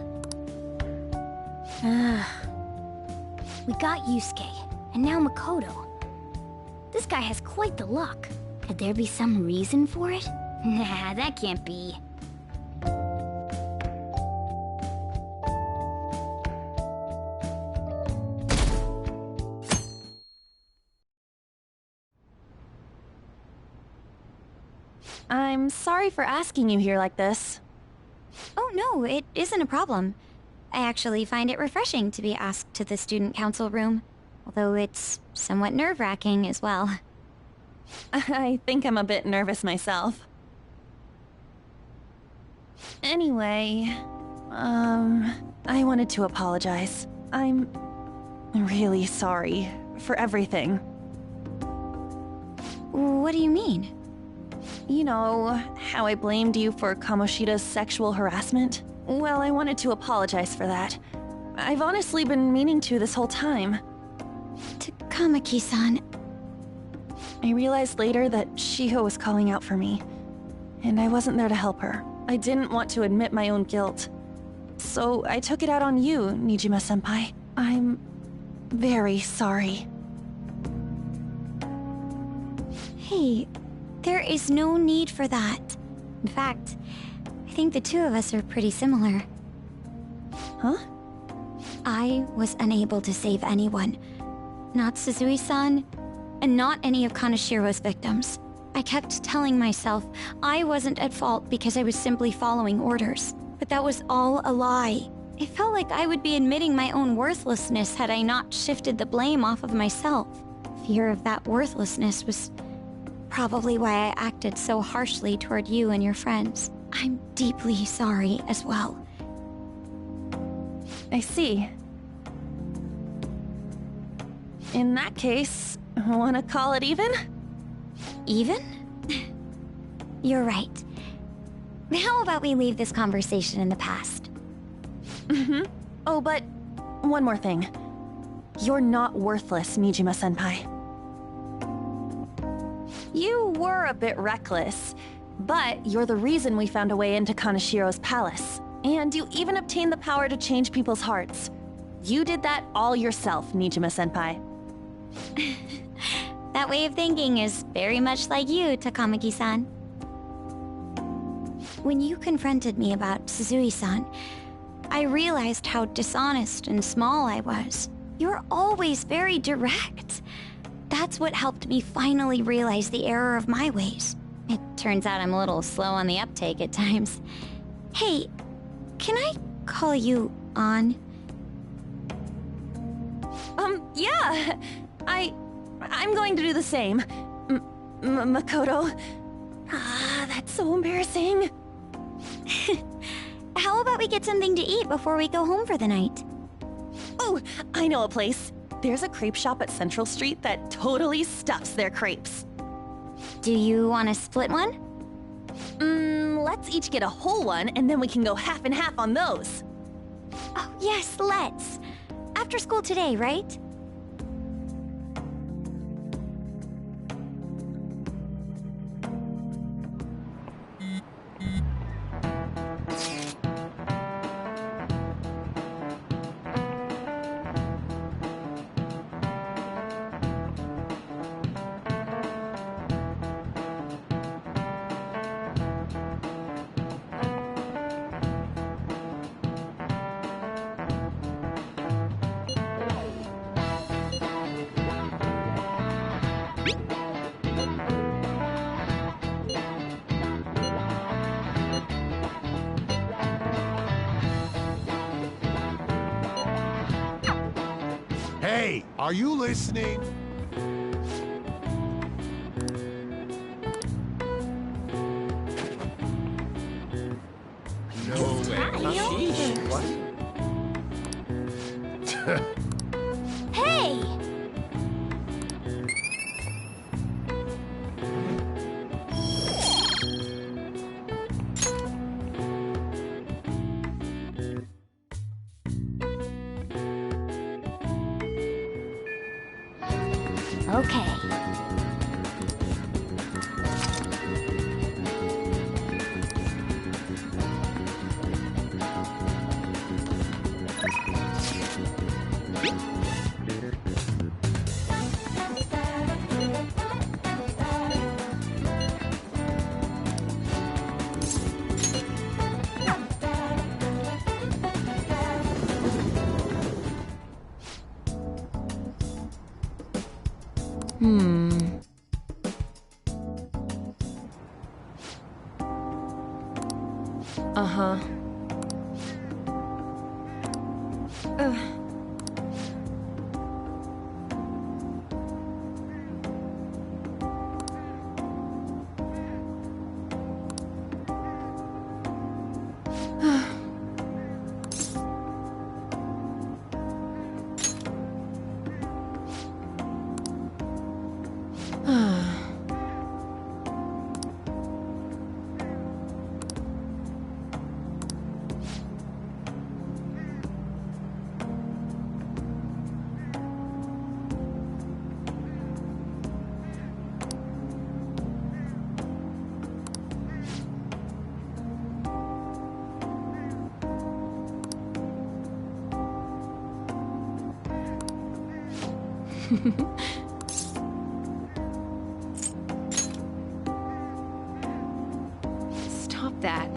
We got Yusuke, and now Makoto. This guy has quite the luck. Could there be some reason for it? Nah, that can't be. I'm sorry for asking you here like this. Oh, no, it isn't a problem. I actually find it refreshing to be asked to the student council room, although it's somewhat nerve-wracking as well. I think I'm a bit nervous myself. Anyway, I wanted to apologize. I'm really sorry for everything. What do you mean? You know, how I blamed you for Kamoshida's sexual harassment? Well, I wanted to apologize for that. I've honestly been meaning to this whole time. Takamaki-san. I realized later that Shiho was calling out for me, and I wasn't there to help her. I didn't want to admit my own guilt. So I took it out on you, Nijima-senpai. I'm very sorry. Hey, there is no need for that. In fact, I think the two of us are pretty similar. Huh? I was unable to save anyone. Not Suzui-san, and not any of Kanashiro's victims. I kept telling myself I wasn't at fault because I was simply following orders. But that was all a lie. It felt like I would be admitting my own worthlessness had I not shifted the blame off of myself. Fear of that worthlessness was probably why I acted so harshly toward you and your friends. I'm deeply sorry as well. I see. In that case, wanna call it even? Even? You're right. How about we leave this conversation in the past? Mm-hmm. Oh, but one more thing. You're not worthless, Nijima-senpai. You were a bit reckless, but you're the reason we found a way into Kanashiro's palace. And you even obtained the power to change people's hearts. You did that all yourself, Nijima-senpai. That way of thinking is very much like you, Takamaki-san. When you confronted me about Suzui-san, I realized how dishonest and small I was. You're always very direct. That's what helped me finally realize the error of my ways. It turns out I'm a little slow on the uptake at times. Hey, can I call you On? Yeah! I'm going to do the same. Makoto. Ah, that's so embarrassing. How about we get something to eat before we go home for the night? Oh, I know a place. There's a crepe shop at Central Street that totally stuffs their crepes. Do you want to split one? Let's each get a whole one, and then we can go half and half on those. Oh, yes, let's. After school today, right? Hey, are you listening? No way. Hey! Okay. Uh-huh. Stop that.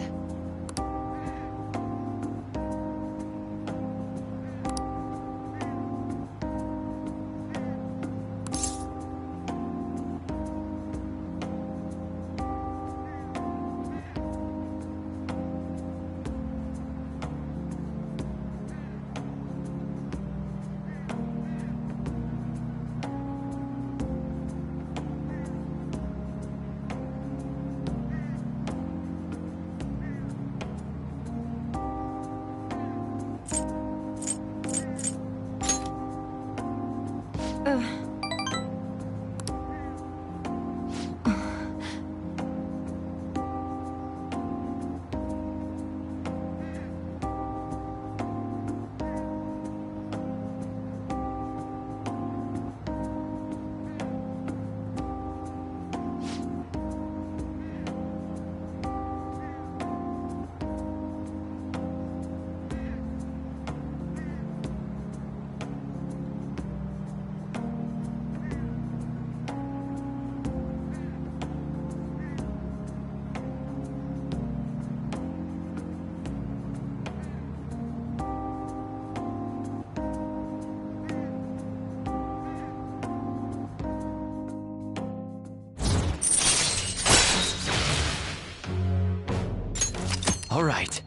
All right.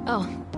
Oh.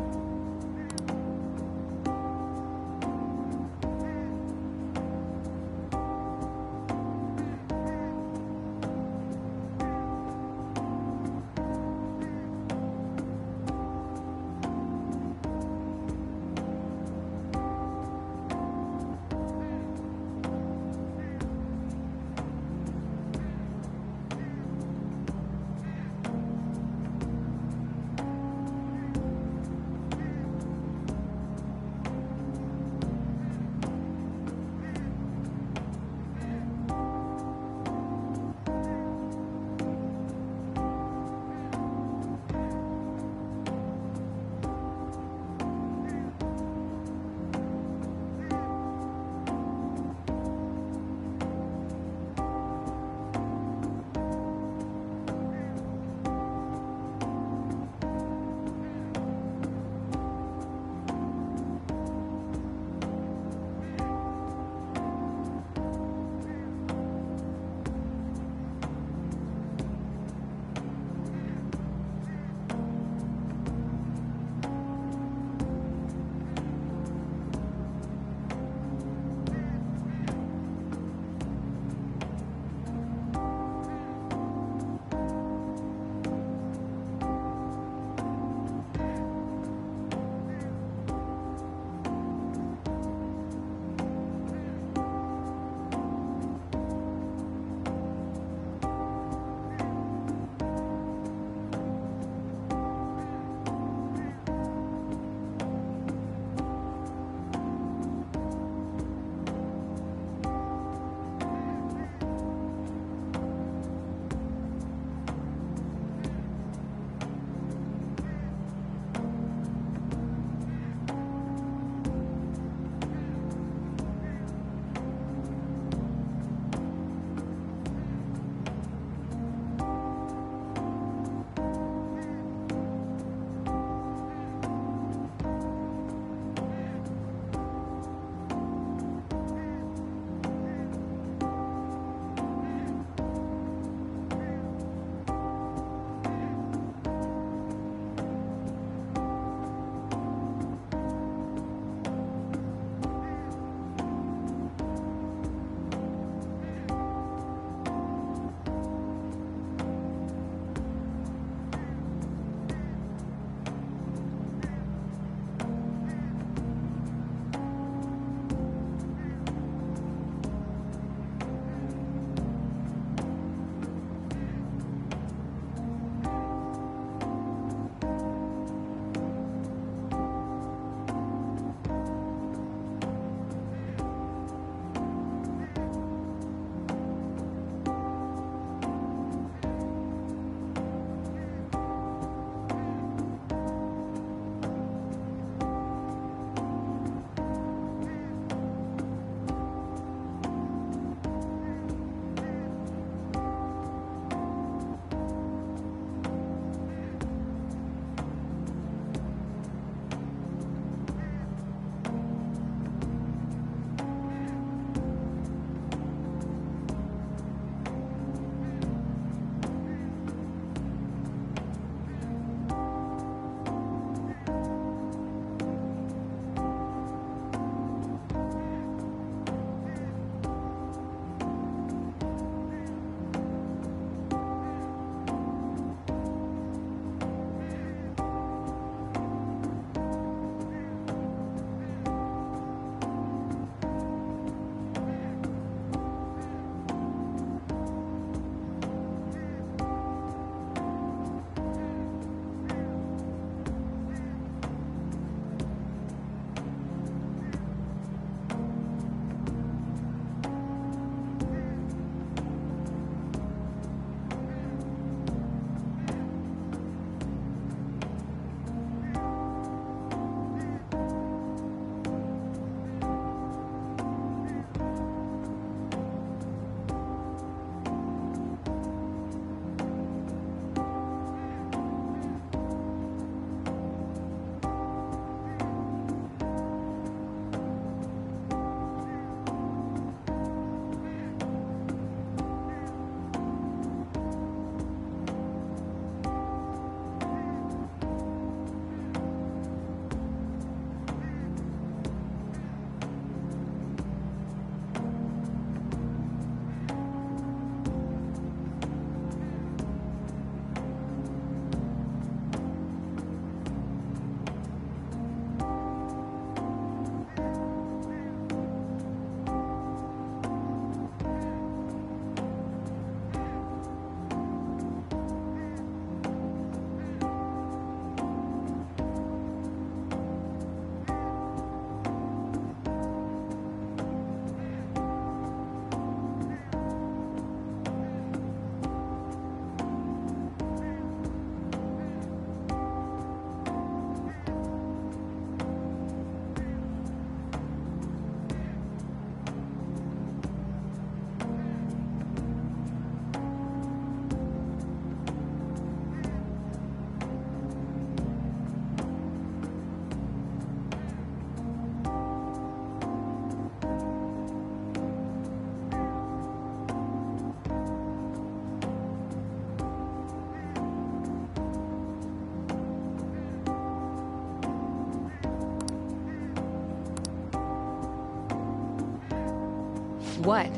What?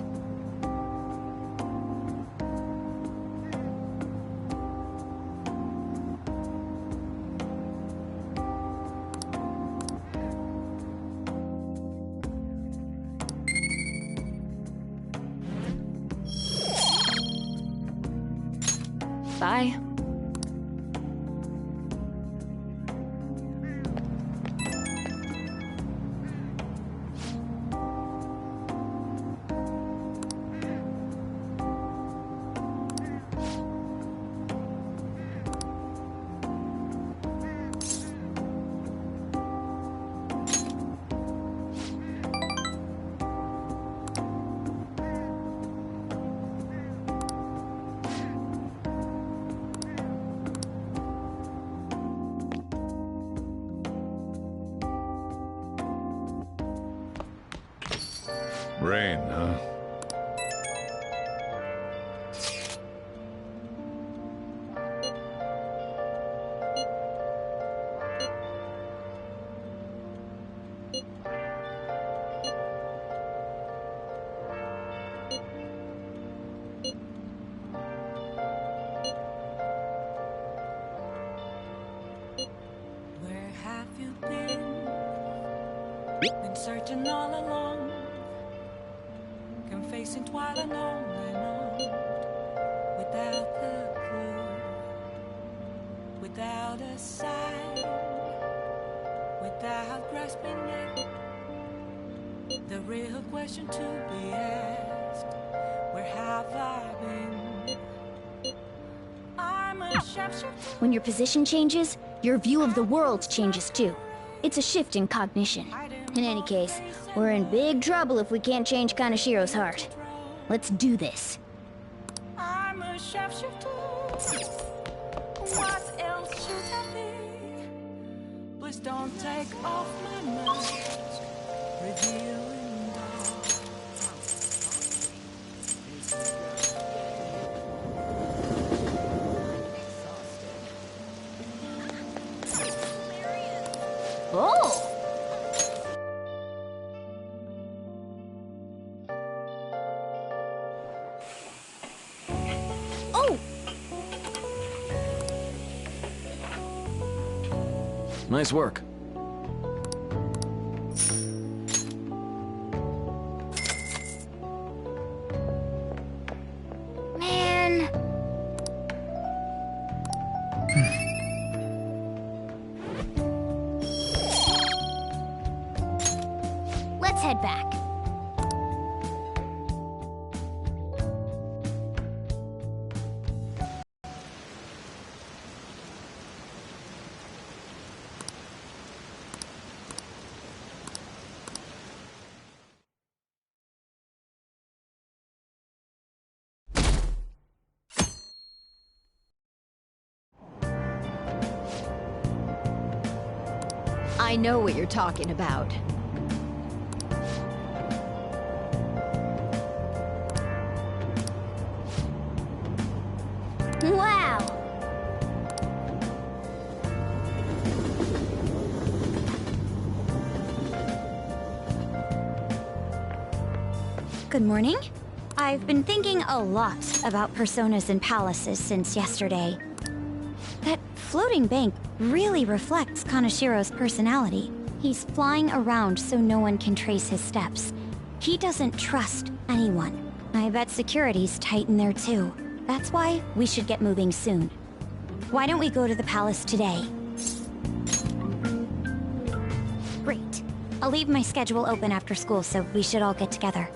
Bye. Rain, huh? Where have you been? Been searching all along, confessing while alone and on, without the clue, without a sign, without grasping it. The real question to be asked: where have I been? I'm a shapeshifter. When your position changes, your view of the world changes too. It's a shift in cognition. In any case, we're in big trouble if we can't change Kanashiro's heart. Let's do this. I'm a shapeshifter. What else should I be? Please don't take off my mask, revealing dark. Oh! Oh! Nice work. Man. Let's head back. I know what you're talking about. Wow! Good morning. I've been thinking a lot about personas and palaces since yesterday. That floating bank really reflects Kanashiro's personality. He's flying around so no one can trace his steps. He doesn't trust anyone. I bet security's tight in there too. That's why we should get moving soon. Why don't we go to the palace today? Great. I'll leave my schedule open after school, so we should all get together.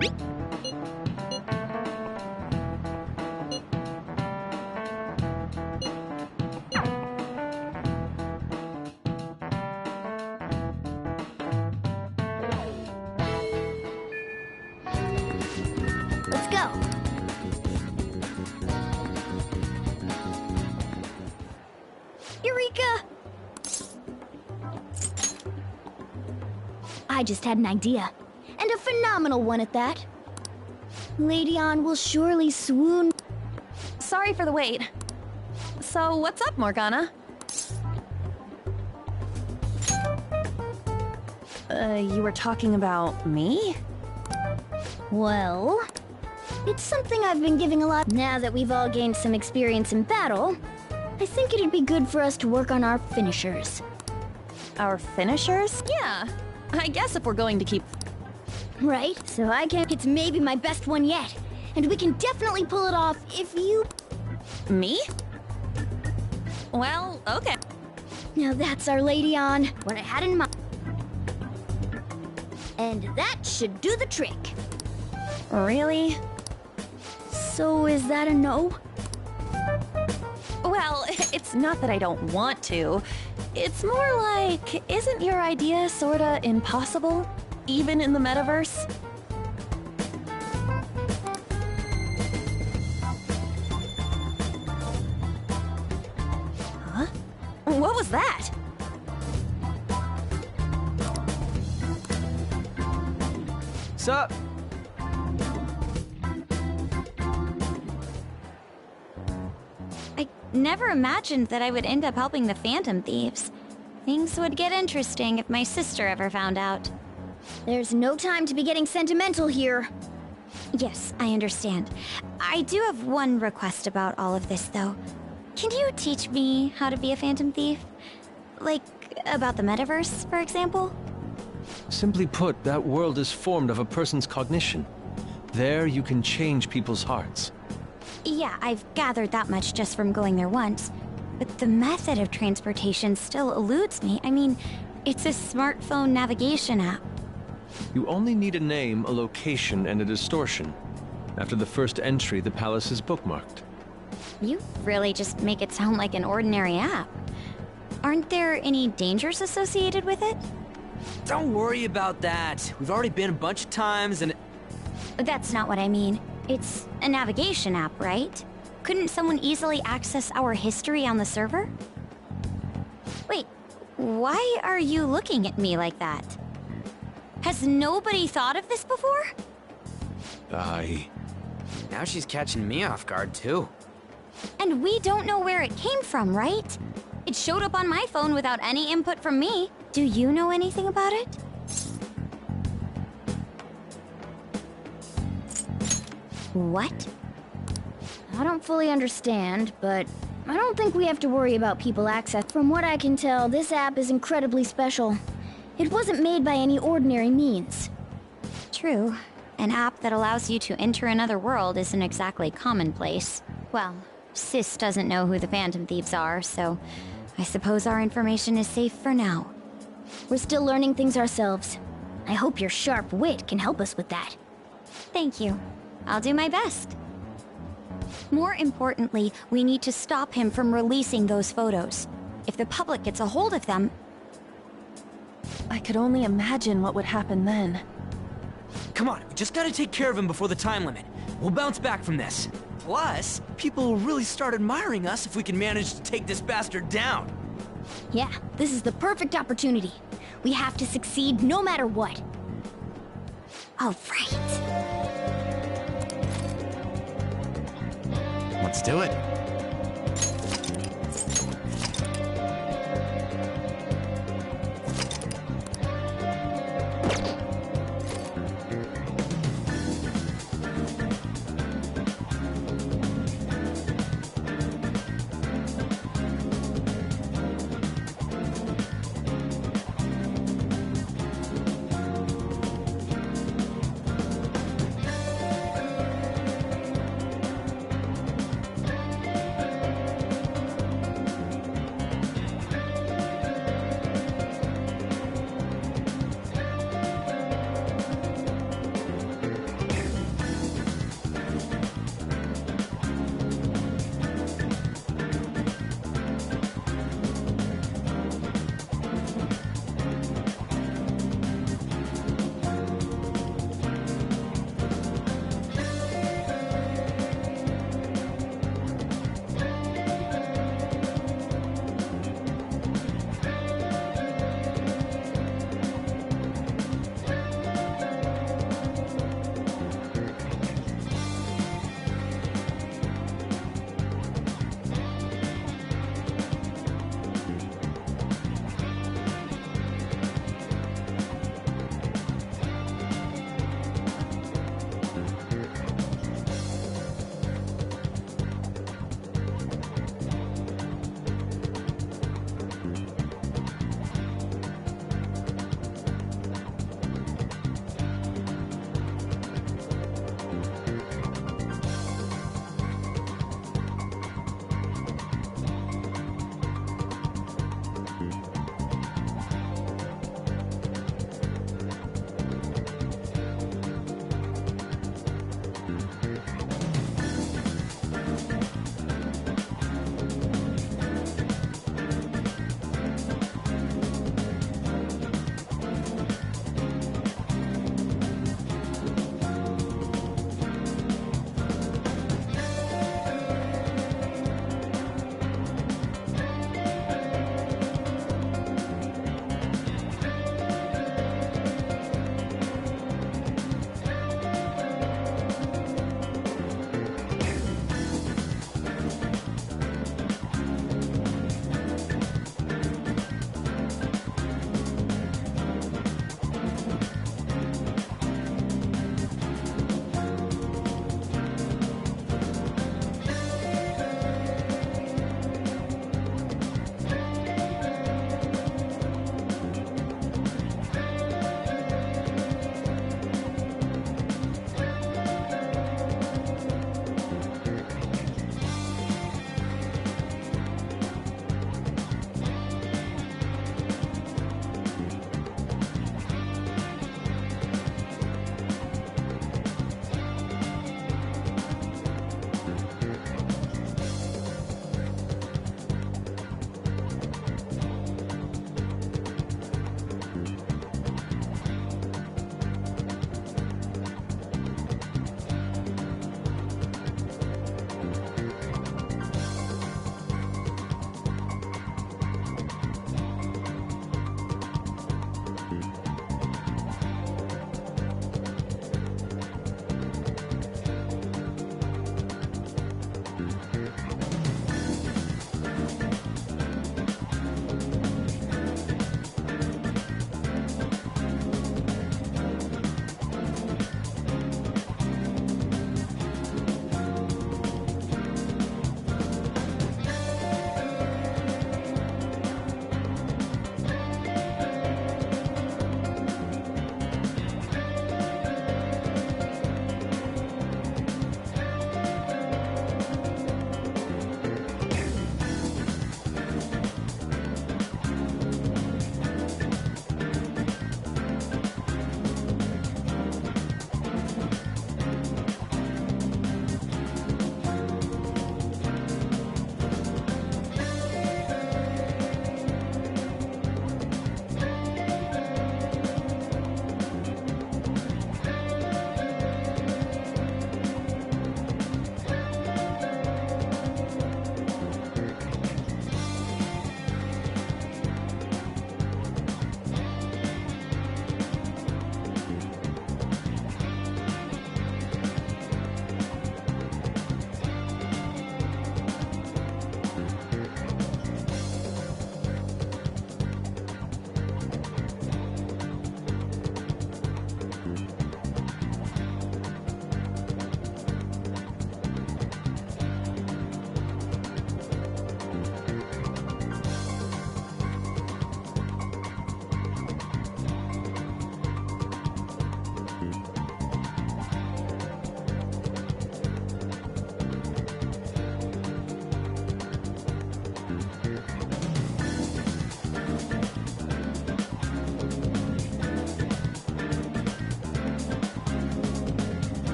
Let's go. Eureka! I just had an idea. And a phenomenal one at that. Lady Ann will surely swoon. Sorry for the wait. So, what's up, Morgana? You were talking about me? Well, it's something I've been giving a lot. Now that we've all gained some experience in battle, I think it'd be good for us to work on our finishers. Our finishers? Yeah. I guess if we're going to keep... Right? So I can... It's maybe my best one yet. And we can definitely pull it off if you... Me? Well, okay. Now that's our Lady Ann, what I had in mind. And that should do the trick. Really? So is that a no? Well, it's not that I don't want to. It's more like, isn't your idea sorta impossible? Even in the metaverse? Huh? What was that? Sup? I never imagined that I would end up helping the Phantom Thieves. Things would get interesting if my sister ever found out. There's no time to be getting sentimental here. Yes, I understand. I do have one request about all of this, though. Can you teach me how to be a Phantom Thief? Like, about the metaverse, for example? Simply put, that world is formed of a person's cognition. There you can change people's hearts. Yeah, I've gathered that much just from going there once. But the method of transportation still eludes me. I mean, it's a smartphone navigation app. You only need a name, a location, and a distortion. After the first entry, the palace is bookmarked. You really just make it sound like an ordinary app. Aren't there any dangers associated with it? Don't worry about that. We've already been a bunch of times and... That's not what I mean. It's a navigation app, right? Couldn't someone easily access our history on the server? Wait, why are you looking at me like that? Has nobody thought of this before? Now she's catching me off guard, too. And we don't know where it came from, right? It showed up on my phone without any input from me. Do you know anything about it? What? I don't fully understand, but I don't think we have to worry about people access. From what I can tell, this app is incredibly special. It wasn't made by any ordinary means. True. An app that allows you to enter another world isn't exactly commonplace. Well, Sis doesn't know who the Phantom Thieves are, so I suppose our information is safe for now. We're still learning things ourselves. I hope your sharp wit can help us with that. Thank you. I'll do my best. More importantly, we need to stop him from releasing those photos. If the public gets a hold of them... I could only imagine what would happen then. Come on, we just gotta take care of him before the time limit. We'll bounce back from this. Plus, people will really start admiring us if we can manage to take this bastard down. Yeah, this is the perfect opportunity. We have to succeed no matter what. All right. Let's do it.